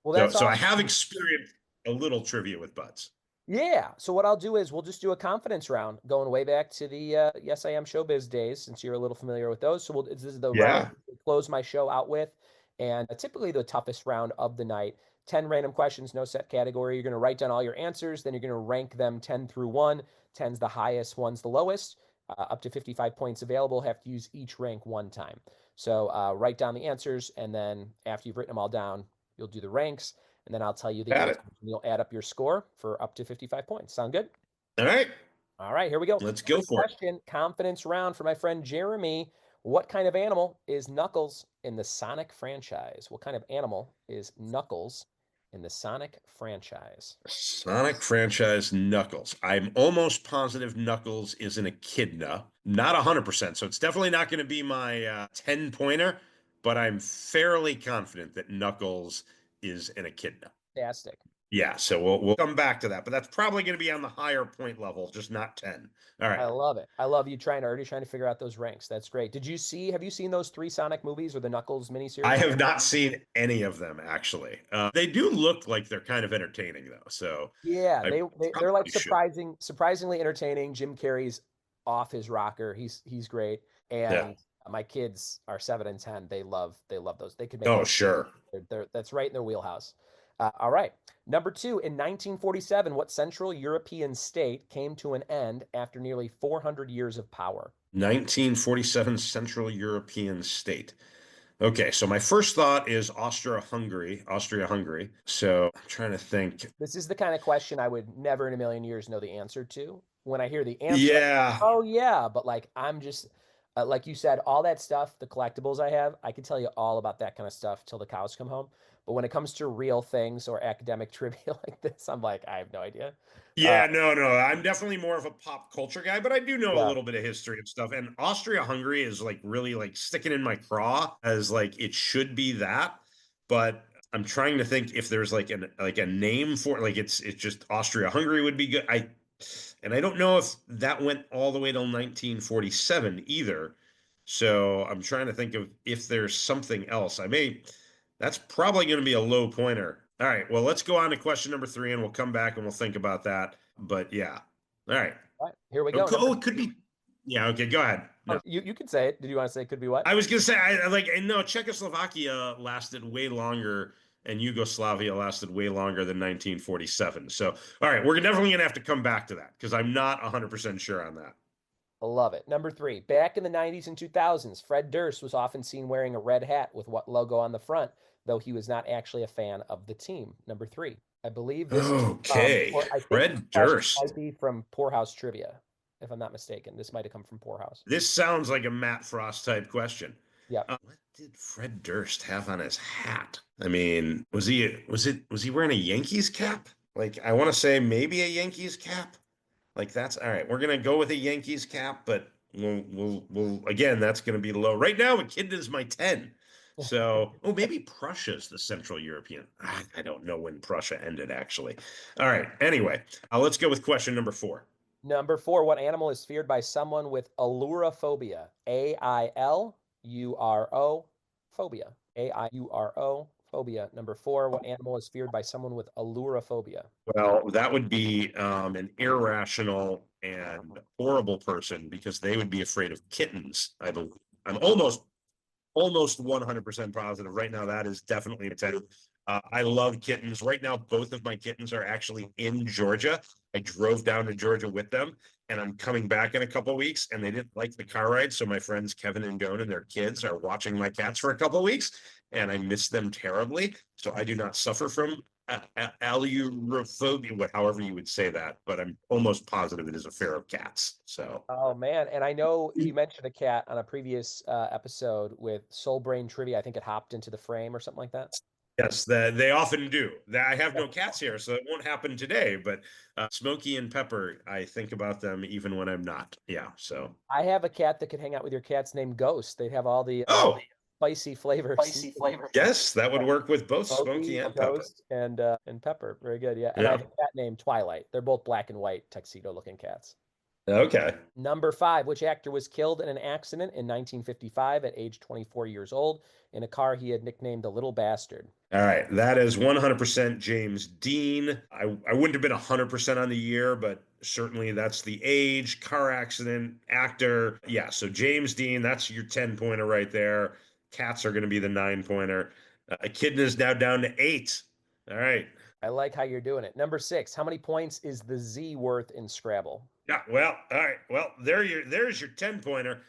Well, so that's so I awesome. have experienced a little trivia with Bud's. Yeah. So what I'll do is we'll just do a confidence round going way back to the Yes I Am Showbiz days since you're a little familiar with those. So this is the round Yeah, to close my show out with. And typically the toughest round of the night. 10 random questions, no set category. You're going to write down all your answers. Then you're going to rank them 10 through 1. 10's the highest, 1's the lowest. Up to 55 points available. Have to use each rank one time. So write down the answers. And then after you've written them all down, you'll do the ranks and then I'll tell you the got answers. it. And you'll add up your score for up to 55 points. Sound good? All right, All right, here we go. let's go First for it. question, confidence round for my friend Jeremy. What kind of animal is Knuckles in the Sonic franchise? What kind of animal is Knuckles in the Sonic franchise? Sonic franchise Knuckles. I'm almost positive Knuckles is an echidna. Not 100%. So it's definitely not going to be my 10 pointer, but I'm fairly confident that Knuckles is an echidna. Fantastic. Yeah, so we'll come back to that, but that's probably going to be on the higher point level, just not 10. All right. I love it. I love you already trying to figure out those ranks. That's great. Have you seen those three Sonic movies or the Knuckles I miniseries? have not seen any of them actually. They do look like they're kind of entertaining though, so Yeah, I they're like probably should. surprisingly entertaining. Jim Carrey's off his rocker. He's great. Yeah. And my kids are 7 and 10. They love those. They could make Oh, those. sure. That's right in their wheelhouse. All right. Number two, in 1947, what Central European state came to an end after nearly 400 years of power? 1947 Central European state. Okay, so my first thought is Austria-Hungary. So I'm trying to think. This is the kind of question I would never in a million years know the answer to. When I hear the answer, I'm like, Yeah. oh yeah, but like I'm just like you said, all that stuff, the collectibles I have, I could tell you all about that kind of stuff till the cows come home. But when it comes to real things or academic trivia like this, I'm like, I have no idea. Uh, Yeah, no. I'm definitely more of a pop culture guy, but I do know a yeah, little bit of history and stuff. And Austria-Hungary is like really like sticking in my craw as like it should be that. But I'm trying to think if there's like a name for it. Like it's just Austria-Hungary would be good. I don't know if that went all the way till 1947 either. So I'm trying to think of if there's something else. That's probably going to be a low pointer. All right. Well, let's go on to question number three and we'll come back and we'll think about that. But yeah. All right. all right, here we Oh, go. Number it could be. Yeah. Okay. Go ahead. oh, No, you could say it. Did you want to say it could be what? I was going to say, I like, no, Czechoslovakia lasted way longer and Yugoslavia lasted way longer than 1947. So, all right. We're definitely going to have to come back to that because I'm not 100% sure on that. I love it. Number three, back in the 90s and 2000s, Fred Durst was often seen wearing a red hat with what logo on the front, though he was not actually a fan of the team. Number three, I believe this is Okay. or I think this Fred question Durst. might be from Poorhouse Trivia, if I'm not mistaken. This might have come from Poorhouse. This sounds like a Matt Frost type question. Yeah. What did Fred Durst have on his hat? I mean, was he wearing a Yankees cap? Like I want to say maybe a Yankees cap. Like that's all right. We're gonna go with a Yankees cap, but we'll again that's gonna be low. Right now, Echidna's my 10. So maybe Prussia's the Central European. I don't know when Prussia ended actually. All right. Anyway, let's go with question number four. Number four, what animal is feared by someone with ailurophobia? AILURO phobia. AIURO phobia. Number four, what animal is feared by someone with ailurophobia? Well, that would be an irrational and horrible person because they would be afraid of kittens. I believe. I'm almost 100% positive right now. That is definitely a 10. I love kittens. Right now, both of my kittens are actually in Georgia. I drove down to Georgia with them, and I'm coming back in a couple of weeks, and they didn't like the car ride. So my friends Kevin and Joan and their kids are watching my cats for a couple of weeks, and I miss them terribly. So I do not suffer from allurophobia, however you would say that, but I'm almost positive it is a fear of cats. So Oh man, and I know you mentioned a cat on a previous episode with Soul Brain Trivia. I think it hopped into the frame or something like that. yes, they often do. I have no cats here, so it won't happen today. But Smokey and Pepper, I think about them even when I'm not. Yeah. So I have a cat that could hang out with your cats named Ghost. They'd have all the oh spicy flavors. yes, that would work with both Smokey Smokey, and Pepper. Ghost, and Pepper. Very good. Yeah. And I Yeah. have a cat named Twilight. They're both black and white tuxedo looking cats. Okay. Number five, which actor was killed in an accident in 1955 at age 24 years old in a car he had nicknamed the Little Bastard? All right. That is 100% James Dean. I wouldn't have been 100% on the year, but certainly that's the age, car accident, actor. Yeah. So James Dean, that's your 10 pointer right there. Cats are going to be the 9 pointer. Echidna is now down to 8. All right. I like how you're doing it. Number six, how many points is the Z worth in Scrabble? Yeah, well, all right. Well, there's your 10 pointer.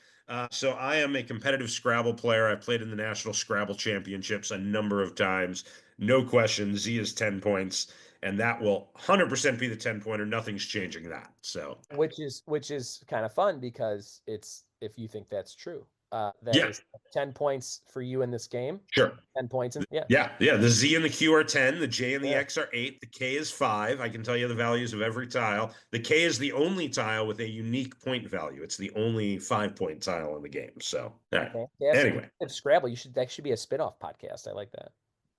So I am a competitive Scrabble player. I played in the National Scrabble Championships a number of times. No question. Z is 10 points, and that will 100% be the 10 pointer. Nothing's changing that. So Which is kind of fun because it's if you think that's true. That yeah, is 10 points for you in this game. sure. 10 points in yeah. Yeah. The Z and the Q are 10. The J and the Yeah. X are 8. The K is 5. I can tell you the values of every tile. The K is the only tile with a unique point value. It's the only 5-point tile in the game. So, all right. Fantastic. Anyway. Scrabble, that should be a spin-off podcast. I like that.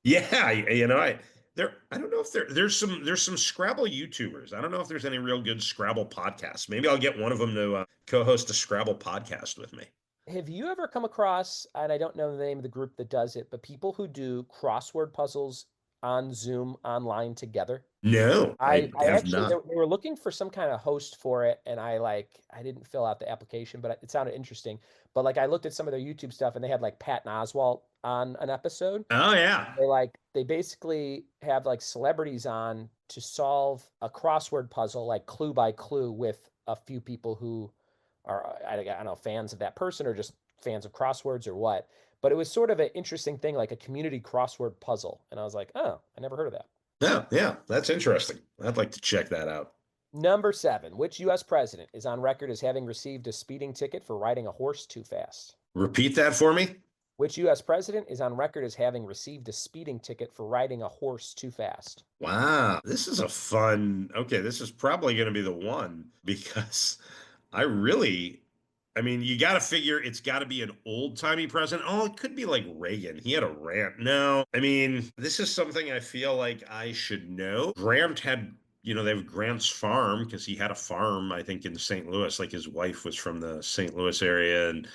Yeah, I don't know if there's some Scrabble YouTubers. I don't know if there's any real good Scrabble podcasts. Maybe I'll get one of them to co-host a Scrabble podcast with me. Have you ever come across, and I don't know the name of the group that does it, but people who do crossword puzzles on Zoom online together? No, I I have actually not. they were looking for some kind of host for it, and I didn't fill out the application, but it sounded interesting. But like I looked at some of their YouTube stuff, and they had like Patton Oswalt on an episode. Oh yeah. They basically have like celebrities on to solve a crossword puzzle like clue by clue with a few people who are I don't know, fans of that person or just fans of crosswords or what. But it was sort of an interesting thing, like a community crossword puzzle. And I was like, oh, I never heard of that. Yeah, yeah, that's interesting. I'd like to check that out. Number 7, which US president is on record as having received a speeding ticket for riding a horse too fast? Repeat that for me. Which US president is on record as having received a speeding ticket for riding a horse too fast? Wow, this is a fun. Okay, this is probably going to be the one because I really, I mean, you got to figure it's got to be an old-timey president. Oh, it could be like Reagan. He had a rant. No, I mean, this is something I feel like I should know. Grant had, they have Grant's farm because he had a farm, I think, in St. Louis. Like his wife was from the St. Louis area and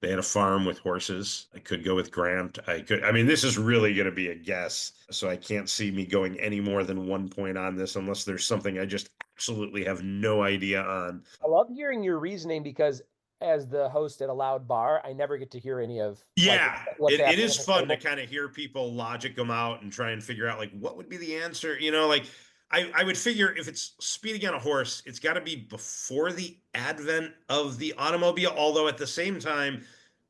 they had a farm with horses. I could go with Grant. I mean, this is really going to be a guess. So I can't see me going any more than 1 point on this unless there's something I just absolutely have no idea on. I love hearing your reasoning because as the host at a loud bar, I never get to hear any of like Yeah, what's it happening is at the fun to table. kind of hear people logic them out and try and figure out like what would be the answer. Like I would figure if it's speeding on a horse, it's got to be before the advent of the automobile. Although at the same time,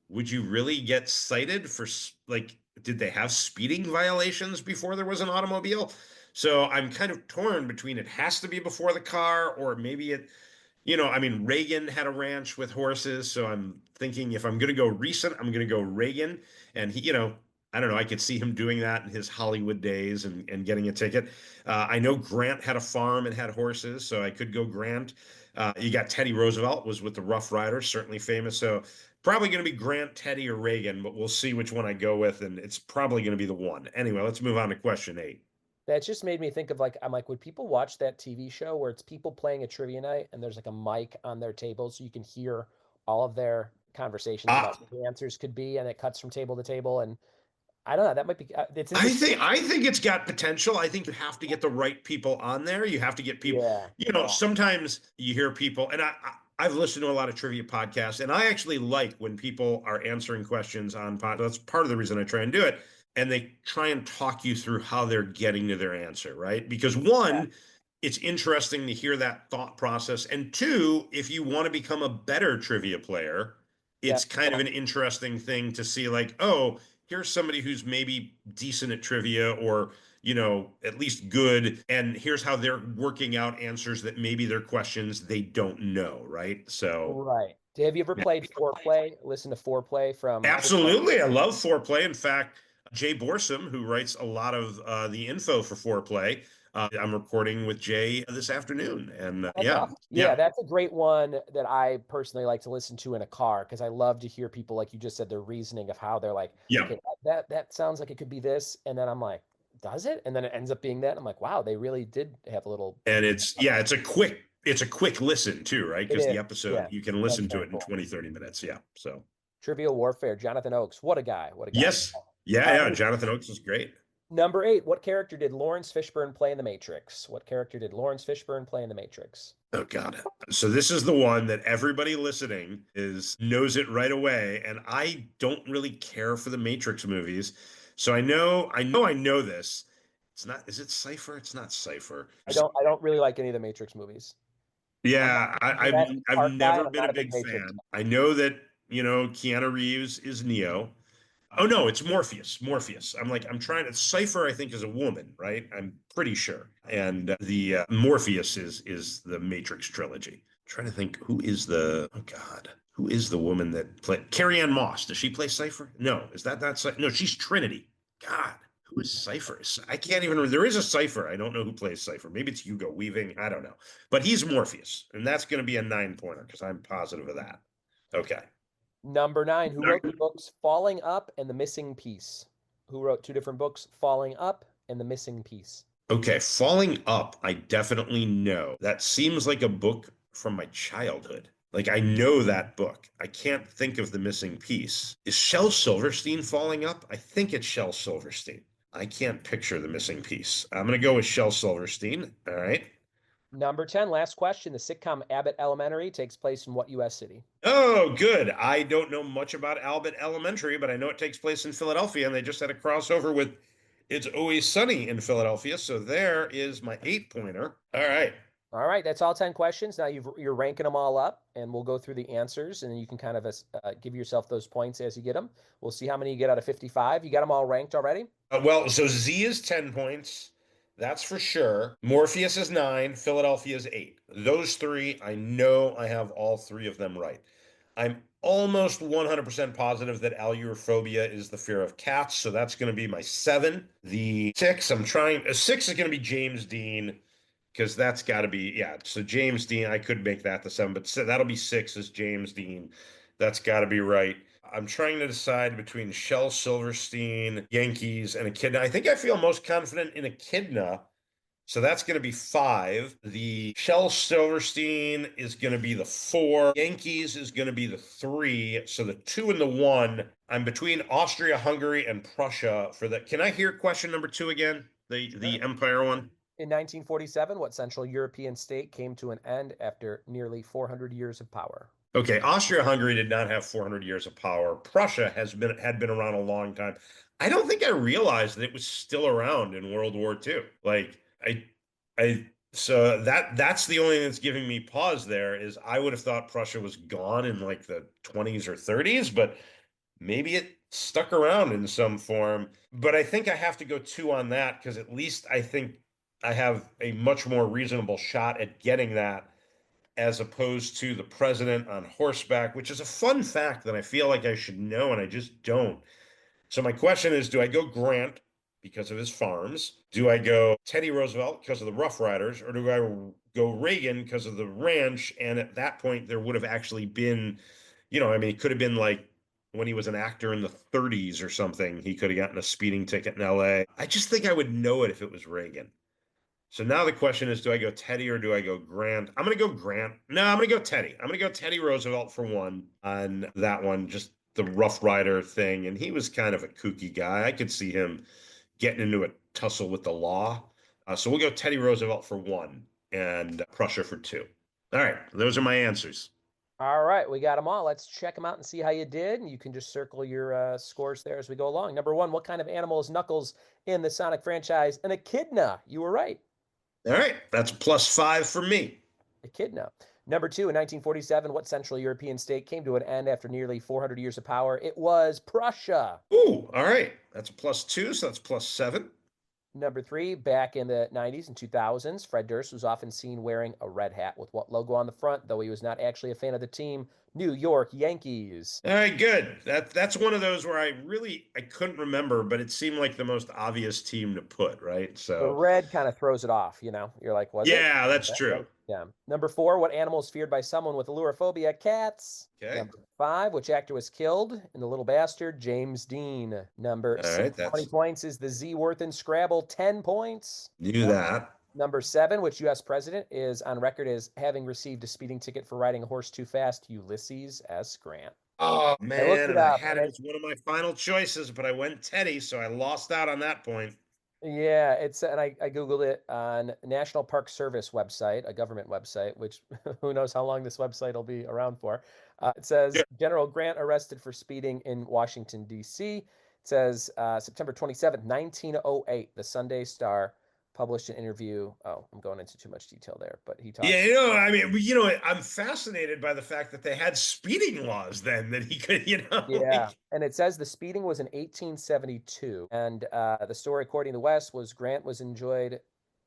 would you really get cited for like, did they have speeding violations before there was an automobile? So I'm kind of torn between it has to be before the car or maybe I mean, Reagan had a ranch with horses, so I'm thinking if I'm going to go recent, I'm going to go Reagan. And he, I don't know, I could see him doing that in his Hollywood days and getting a ticket. I know Grant had a farm and had horses, so I could go Grant. You got Teddy Roosevelt was with the Rough Riders, certainly famous. So probably going to be Grant, Teddy, or Reagan, but we'll see which one I go with, and it's probably going to be the one. Anyway, let's move on to question 8. That just made me think of like I'm like, would people watch that TV show where it's people playing a trivia night and there's like a mic on their table so you can hear all of their conversations about Ah, what the answers could be, and it cuts from table to table. And I don't know, that might be it's I interesting. think I think it's got potential. I think you have to get the right people on there. You have to get people. Yeah. Sometimes you hear people, and I've listened to a lot of trivia podcasts, and I actually like when people are answering questions on pod. That's part of the reason I try and do it. And they try and talk you through how they're getting to their answer, right? Because Yeah. one, it's interesting to hear that thought process, and two, if you want to become a better trivia player, Yeah. it's kind of an interesting thing to see, like, oh, here's somebody who's maybe decent at trivia or at least good, and here's how they're working out answers that maybe they're questions they don't know, right? So Right. Have you ever yeah. played Foreplay? Listen to Foreplay from Chris Martin? Absolutely, I love Foreplay. In fact, Jay Borsum, who writes a lot of the info for Foreplay, I'm recording with Jay this afternoon, and That's yeah, awesome. Yeah, yeah, that's a great one that I personally like to listen to in a car because I love to hear people, like you just said, their reasoning of how they're like, yeah. okay, that sounds like it could be this, and then I'm like, does it? And then it ends up being that. I'm like, wow, they really did have a little. And it's a quick listen too, right? It Because the is. episode Yeah, you can that's listen to very it in cool. 20-30 minutes. Yeah. So Trivial Warfare, Jonathan Oakes. What a guy. What a guy. yes, yeah, yeah. Jonathan Oakes is great. Number 8, what character did Lawrence Fishburne play in The Matrix? What character did Lawrence Fishburne play in The Matrix? Oh God. So this is the one that everybody listening is knows it right away. And I don't really care for the Matrix movies. So I know this. It's not, is it Cypher? It's not Cypher. I don't really like any of the Matrix movies. I'm not Yeah, a I've Jurassic I've Park guy, never and I'm been not a a big big Matrix fan. guy. I know that, Keanu Reeves is Neo. Oh no, it's Morpheus. Morpheus. I'm trying to Cypher, I think, is a woman, right? I'm pretty sure. And the Morpheus is the Matrix trilogy. I'm trying to think oh God, who is the woman that played Carrie Ann Moss? Does she play Cypher? No, is that not No, she's Trinity. God, who is Cypher? I can't even remember. There is a Cypher. I don't know who plays Cypher. Maybe it's Hugo Weaving. I don't know. But he's Morpheus, and that's going to be a 9-pointer because I'm positive of that. Okay. Number 9, who wrote the books Falling Up and The Missing Piece? Who wrote two different books, Falling Up and the Missing Piece. Okay, Falling Up, I definitely know. That seems like a book from my childhood. Like I know that book. I can't think of the missing piece. Is Shel Silverstein falling up? I think it's Shel Silverstein. I can't picture the missing piece. I'm gonna go with Shel Silverstein. All right. Number 10, last question. The sitcom Abbott Elementary takes place in what U.S. city? Oh, good. I don't know much about Albert Elementary, but I know it takes place in Philadelphia, and they just had a crossover with It's Always Sunny in Philadelphia. So there is my 8-pointer. All right. All right, that's all 10 questions. Now you're ranking them all up, and we'll go through the answers, and then you can kind of give yourself those points as you get them. We'll see how many you get out of 55. You got them all ranked already? Well, so Z is 10 points. That's for sure. Morpheus is 9. Philadelphia is 8. Those three, I know I have all three of them right. I'm almost 100% positive that allurophobia is the fear of cats. So that's going to be my 7. The 6, 6 is going to be James Dean because that's got to be, yeah. So James Dean, I could make that the 7, but that'll be 6 is James Dean. That's got to be right. I'm trying to decide between Shel Silverstein, Yankees, and Echidna. I think I feel most confident in Echidna. So that's going to be 5. The Shel Silverstein is going to be the 4. Yankees is going to be the 3. So the 2 and the 1. I'm between Austria, Hungary, and Prussia for that. Can I hear question number 2 again? The Empire one? In 1947, what Central European state came to an end after nearly 400 years of power? Okay, Austria-Hungary did not have 400 years of power. Prussia had been around a long time. I don't think I realized that it was still around in World War II. Like so that's the only thing that's giving me pause there is I would have thought Prussia was gone in like the 20s or 30s, but maybe it stuck around in some form. But I think I have to go 2 on that because at least I think I have a much more reasonable shot at getting that as opposed to the president on horseback, which is a fun fact that I feel like I should know and I just don't. So my question is, do I go Grant because of his farms? Do I go Teddy Roosevelt because of the Rough Riders? Or do I go Reagan because of the ranch? And at that point, there would have actually been, it could have been like when he was an actor in the 30s or something, he could have gotten a speeding ticket in LA. I just think I would know it if it was Reagan. So now the question is, do I go Teddy or do I go Grant? I'm going to go Grant. No, I'm going to go Teddy. I'm going to go Teddy Roosevelt for 1 on that one, just the Rough Rider thing. And he was kind of a kooky guy. I could see him getting into a tussle with the law. So we'll go Teddy Roosevelt for 1 and Prussia for 2. All right, those are my answers. All right, we got them all. Let's check them out and see how you did. And you can just circle your scores there as we go along. Number 1, what kind of animal is Knuckles in the Sonic franchise? An echidna. You were right. All right, that's +5 for me. Echidna. Number 2, in 1947, what Central European state came to an end after nearly 400 years of power? It was Prussia. Ooh, all right. That's a +2, so that's +7. Number 3, back in the 90s and 2000s, Fred Durst was often seen wearing a red hat with what logo on the front, though he was not actually a fan of the team? New York Yankees. All right, good. That's one of those where I couldn't remember, but it seemed like the most obvious team to put, right? The So red kind of throws it off, You're like, was it? yeah, that's true. Yeah. Number 4, what animal is feared by someone with allurophobia? Cats. Okay. Number 5, which actor was killed in The Little Bastard? James Dean. Number All 6, right, 20 that's points is the Z Worth in Scrabble, 10 points. knew that. Number 7, which U.S. president is on record as having received a speeding ticket for riding a horse too fast? Ulysses S. Grant. Oh I looked man, it and I up, had and it as one of my final choices, but I went Teddy, so I lost out on that point. yeah, and I Googled it on National Park Service website, a government website, which who knows how long this website will be around for. It says Yeah. General Grant arrested for speeding in Washington, D.C. It says September 27th, 1908, the Sunday Star published an interview. Oh, I'm going into too much detail there, but he talked. Yeah, I'm fascinated by the fact that they had speeding laws then that he could, Yeah, and it says the speeding was in 1872, and the story, according to West, was Grant was enjoyed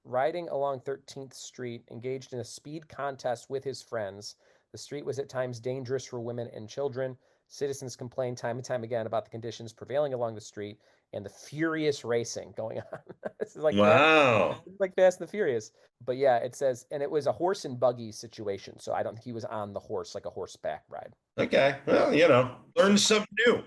riding along 13th Street, engaged in a speed contest with his friends. The street was at times dangerous for women and children. Citizens complained time and time again about the conditions prevailing along the street and the furious racing going on. This is Wow. like Fast and the Furious. But yeah, it says, and it was a horse and buggy situation, so I don't think he was on the horse like a horseback ride. Okay. Well, learn something new.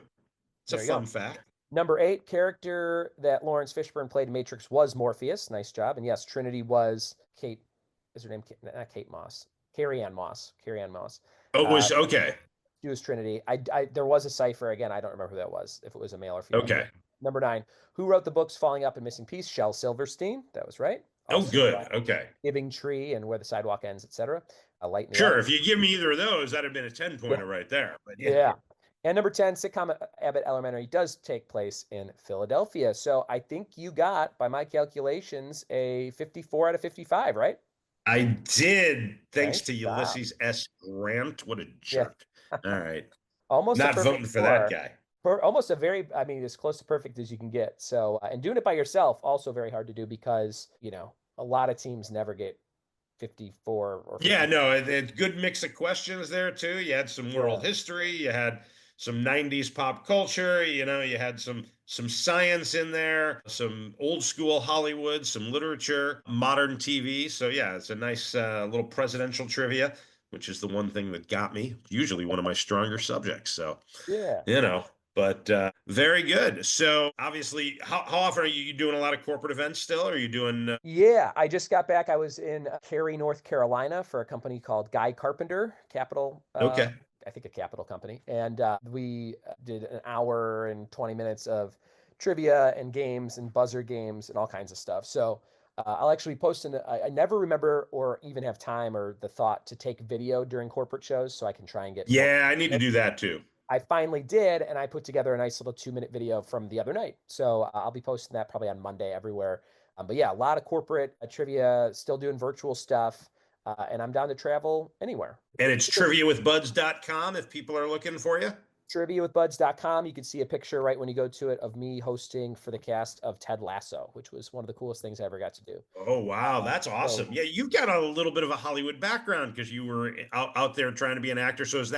It's a There you go. fun fact. Number 8, character that Lawrence Fishburne played in Matrix was Morpheus. Nice job. And yes, Trinity was Kate. Is her name not Kate Moss? Carrie Ann Moss. Carrie Ann Moss. Oh, it was okay. She was Trinity. There was a cipher again. I don't remember who that was. If it was a male or female. Okay. Number 9, who wrote the books Falling Up and Missing Piece? Shel Silverstein. That was right. Oh, Also, good. Okay. Giving Tree and Where the Sidewalk Ends, etc. Light Me Sure. Up. If you give me either of those, that'd have been a 10-pointer right there. But Yeah. And number 10, sitcom Abbott Elementary does take place in Philadelphia. So I think you got, by my calculations, a 54 out of 55, right? I did, thanks Nice to job. Ulysses S. Grant. What a Yeah. jerk. All right. Almost a Not perfect voting for that guy. almost a very, I mean, as close to perfect as you can get. So, and doing it by yourself, also very hard to do because, a lot of teams never get 54 or 50. Yeah, no, it's good mix of questions there too. You had some world Yeah. history, you had some 90s pop culture, you had some science in there, some old school Hollywood, some literature, modern TV. So yeah, it's a nice little presidential trivia, which is the one thing that got me, usually one of my stronger subjects. So, Yeah. you know, but very good. So obviously, how often are you doing a lot of corporate events still? Or are you doing Yeah, I just got back. I was in Cary, North Carolina for a company called Guy Carpenter Capital. okay. I think a capital company. And we did an hour and 20 minutes of trivia and games and buzzer games and all kinds of stuff. So I'll actually post I never remember or even have time or the thought to take video during corporate shows so I can try and get more. Yeah, I need to do that too. I finally did, and I put together a nice little 2-minute video from the other night. So I'll be posting that probably on Monday everywhere. But yeah, a lot of corporate trivia, still doing virtual stuff, and I'm down to travel anywhere. And it's triviawithbuds.com if people are looking for you. Triviawithbuds.com. You can see a picture right when you go to it of me hosting for the cast of Ted Lasso, which was one of the coolest things I ever got to do. Oh, wow. That's awesome. So, Yeah, you've got a little bit of a Hollywood background because you were out there trying to be an actor. So has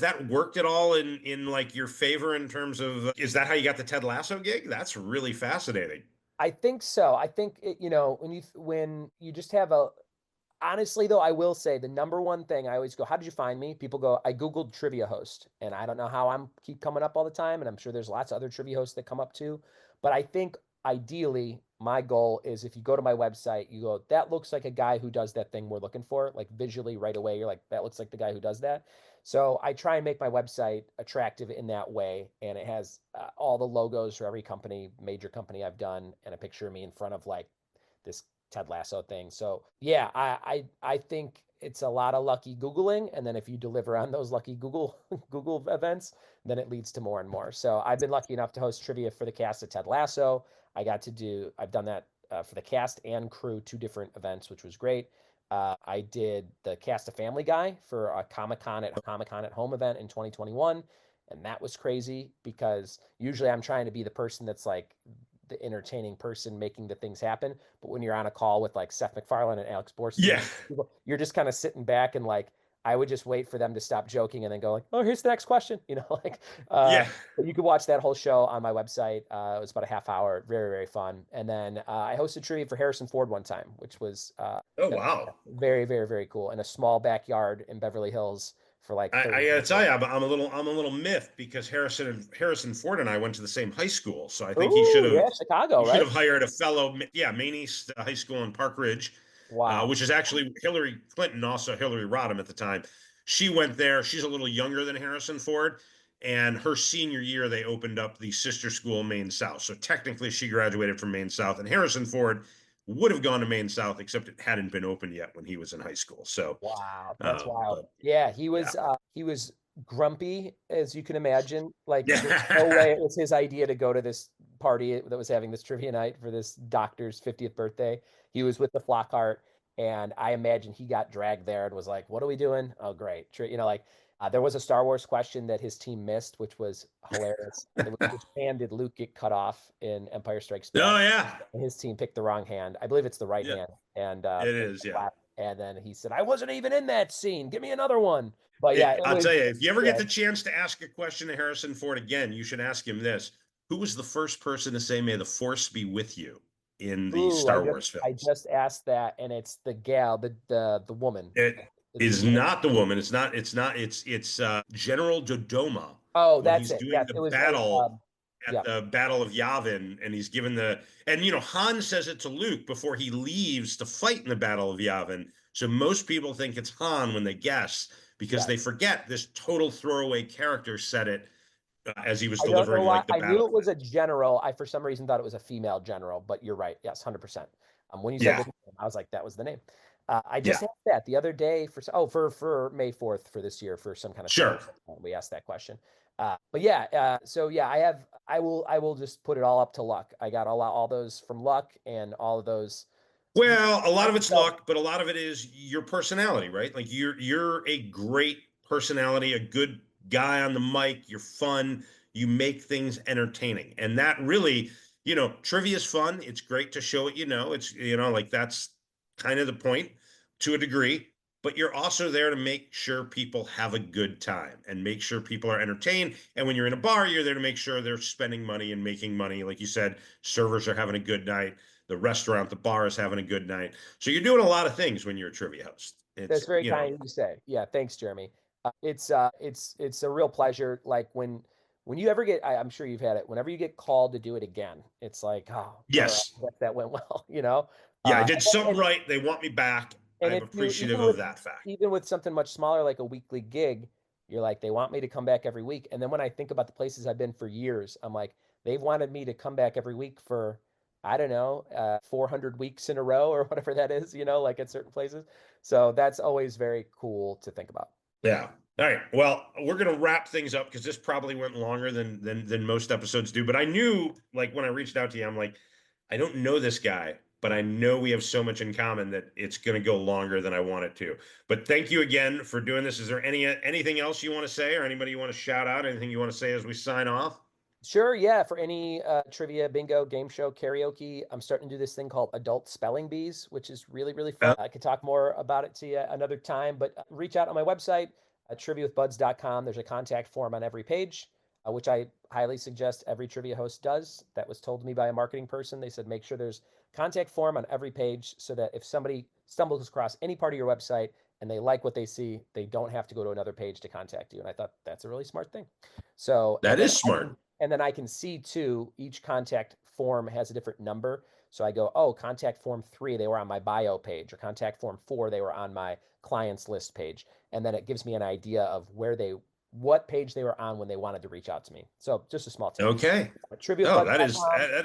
that worked at all in like your favor in terms of, is that how you got the Ted Lasso gig? That's really fascinating. I think so. I think when you just have honestly, though, I will say the number one thing I always go, how did you find me? People go, I Googled trivia host. And I don't know how keep coming up all the time. And I'm sure there's lots of other trivia hosts that come up too. But I think ideally, my goal is if you go to my website, you go, that looks like a guy who does that thing we're looking for. Like visually right away, you're like, that looks like the guy who does that. So I try and make my website attractive in that way. And it has all the logos for every major company I've done, and a picture of me in front of like this Ted Lasso thing. So yeah, I think it's a lot of lucky Googling. And then if you deliver on those lucky Google events, then it leads to more and more. So I've been lucky enough to host trivia for the cast of Ted Lasso. I've done that for the cast and crew, 2 different events, which was great. I did the cast of Family Guy for a Comic-Con at Home event in 2021. And that was crazy because usually I'm trying to be the person that's like the entertaining person making the things happen. But when you're on a call with like Seth MacFarlane and Alex Borstein, Yeah. You're just kind of sitting back and like, I would just wait for them to stop joking and then go like, oh, here's the next question. Yeah. You could watch that whole show on my website. It was about a half hour, very, very fun. And then I hosted trivia for Harrison Ford one time, which was Oh, wow. very, very, very cool in a small backyard in Beverly Hills for like I 30 gotta tell you, I'm a little miffed because Harrison Ford and I went to the same high school, so I think Ooh, he should yeah, have Chicago, should right? have hired a fellow, Maine East High School in Park Ridge, Wow. which is actually Hillary Clinton, also Hillary Rodham at the time. She went there. She's a little younger than Harrison Ford, and her senior year they opened up the sister school Maine South. So technically, she graduated from Maine South, and Harrison Ford would have gone to Maine South, except it hadn't been opened yet when he was in high school. So, Wow, that's wild. but Yeah, yeah. he was grumpy, as you can imagine. Like there's no Yeah. way it was his idea to go to this party that was having this trivia night for this doctor's 50th birthday. He was with the Flockhart, and I imagine he got dragged there and was like, "What are we doing? Oh, great!" There was a Star Wars question that his team missed, which was hilarious. It was, which hand did Luke get cut off in Empire Strikes Back? Oh yeah. And his team picked the wrong hand. I believe it's the right Yeah. hand. And It is, yeah. and then he said, "I wasn't even in that scene. Give me another one." But yeah, I'll tell you, if you ever yeah. get the chance to ask a question to Harrison Ford again, you should ask him this: who was the first person to say, "May the Force be with you" in the Ooh, Star Wars I films? just asked that, and it's the gal, the woman. It It's is the woman. not the woman. It's not. It's General Dodoma Oh, when that's he's it. doing Yes, the it was battle at the Battle of Yavin, and he's given and Han says it to Luke before he leaves to fight in the Battle of Yavin. So most people think it's Han when they guess, because they forget this total throwaway character said it as he was I don't know delivering why. like the I battle. knew it was a general. I, for some reason, thought it was a female general, but you're right. Yes, 100%. When you said Yeah. the name, I was like, that was the name. I Yeah. just asked that the other day for May 4th for this year for some kind of Sure. we asked that question. But yeah, so yeah, I will just put it all up to luck. I got all those from luck, and all of those. Well, a lot of it's luck, but a lot of it is your personality, right? Like you're a great personality, a good guy on the mic, you're fun, you make things entertaining. And that really, trivia is fun. It's great to show what you know. It's, like that's kind of the point to a degree, but you're also there to make sure people have a good time and make sure people are entertained. And when you're in a bar, you're there to make sure they're spending money and making money. Like you said, servers are having a good night, the restaurant, the bar is having a good night. So you're doing a lot of things when you're a trivia host. That's very kind of you to say. Yeah, thanks, Jeremy. It's a real pleasure. Like when you ever get, I'm sure you've had it. Whenever you get called to do it again, it's like, oh, yes, all right, that went well. Yeah, I did something right. They want me back. And I'm if you appreciative of that fact. even with something much smaller like a weekly gig, you're like, they want me to come back every week. And then when I think about the places I've been for years, I'm like, they've wanted me to come back every week for, I don't know, 400 weeks in a row or whatever that is, like at certain places. So that's always very cool to think about. Yeah. All right. Well, we're gonna wrap things up because this probably went longer than most episodes do. But I knew, like, when I reached out to you, I'm like, I don't know this guy, but I know we have so much in common that it's gonna go longer than I want it to. But thank you again for doing this. Is there anything else you want to say, or anybody you want to shout out? Anything you want to say as we sign off? Sure, yeah. For any trivia, bingo, game show, karaoke, I'm starting to do this thing called Adult Spelling Bees, which is really, really fun. I could talk more about it to you another time, but reach out on my website, triviawithbuds.com. There's a contact form on every page, which I highly suggest every trivia host does. That was told to me by a marketing person. They said make sure there's contact form on every page so that if somebody stumbles across any part of your website and they like what they see, they don't have to go to another page to contact you. And I thought that's a really smart thing. So That is smart. And then I can see too, each contact form has a different number. So I go, oh, contact form 3, they were on my bio page, or contact form 4, they were on my clients list page. And then it gives me an idea of what page they were on when they wanted to reach out to me. So just a small tip. Okay. Oh, that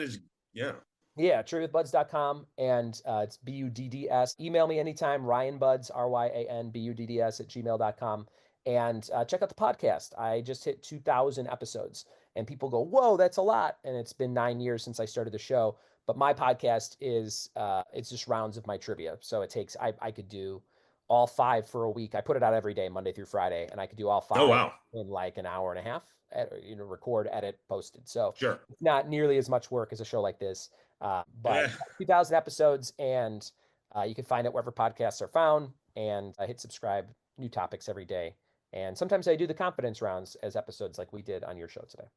is, yeah. Yeah, triviawithbuds.com, and it's BUDDS. Email me anytime, RyanBuds, RYANBUDDS @gmail.com. And check out the podcast. I just hit 2,000 episodes, and people go, whoa, that's a lot. And it's been 9 years since I started the show. But my podcast is, it's just rounds of my trivia. So it takes, I could do all 5 for a week. I put it out every day, Monday through Friday, and I could do all 5 Oh, wow. in like an hour and a half, record, edit, posted. So Sure. it's not nearly as much work as a show like this. But Yeah. 2,000 episodes, and you can find it wherever podcasts are found, and I hit subscribe, new topics every day. And sometimes I do the confidence rounds as episodes like we did on your show today.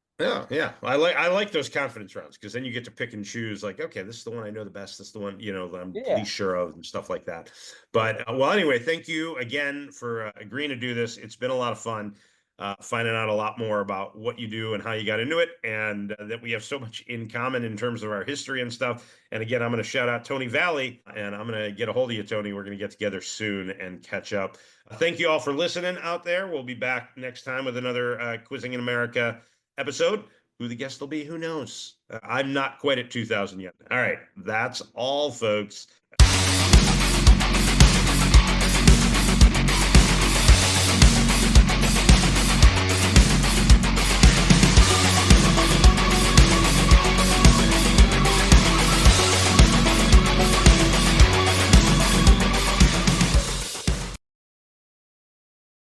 Yeah. I like those confidence rounds because then you get to pick and choose, like, okay, this is the one I know the best. This is the one, that I'm least sure of, and stuff like that. But well, anyway, thank you again for agreeing to do this. It's been a lot of fun. Finding out a lot more about what you do and how you got into it, and that we have so much in common in terms of our history and stuff. And again, I'm going to shout out Tony Valley, and I'm going to get a hold of you, Tony. We're going to get together soon and catch up. Thank you all for listening out there. We'll be back next time with another Quizzing in America episode. Who the guest will be, who knows? I'm not quite at 2,000 yet. All right, that's all, folks.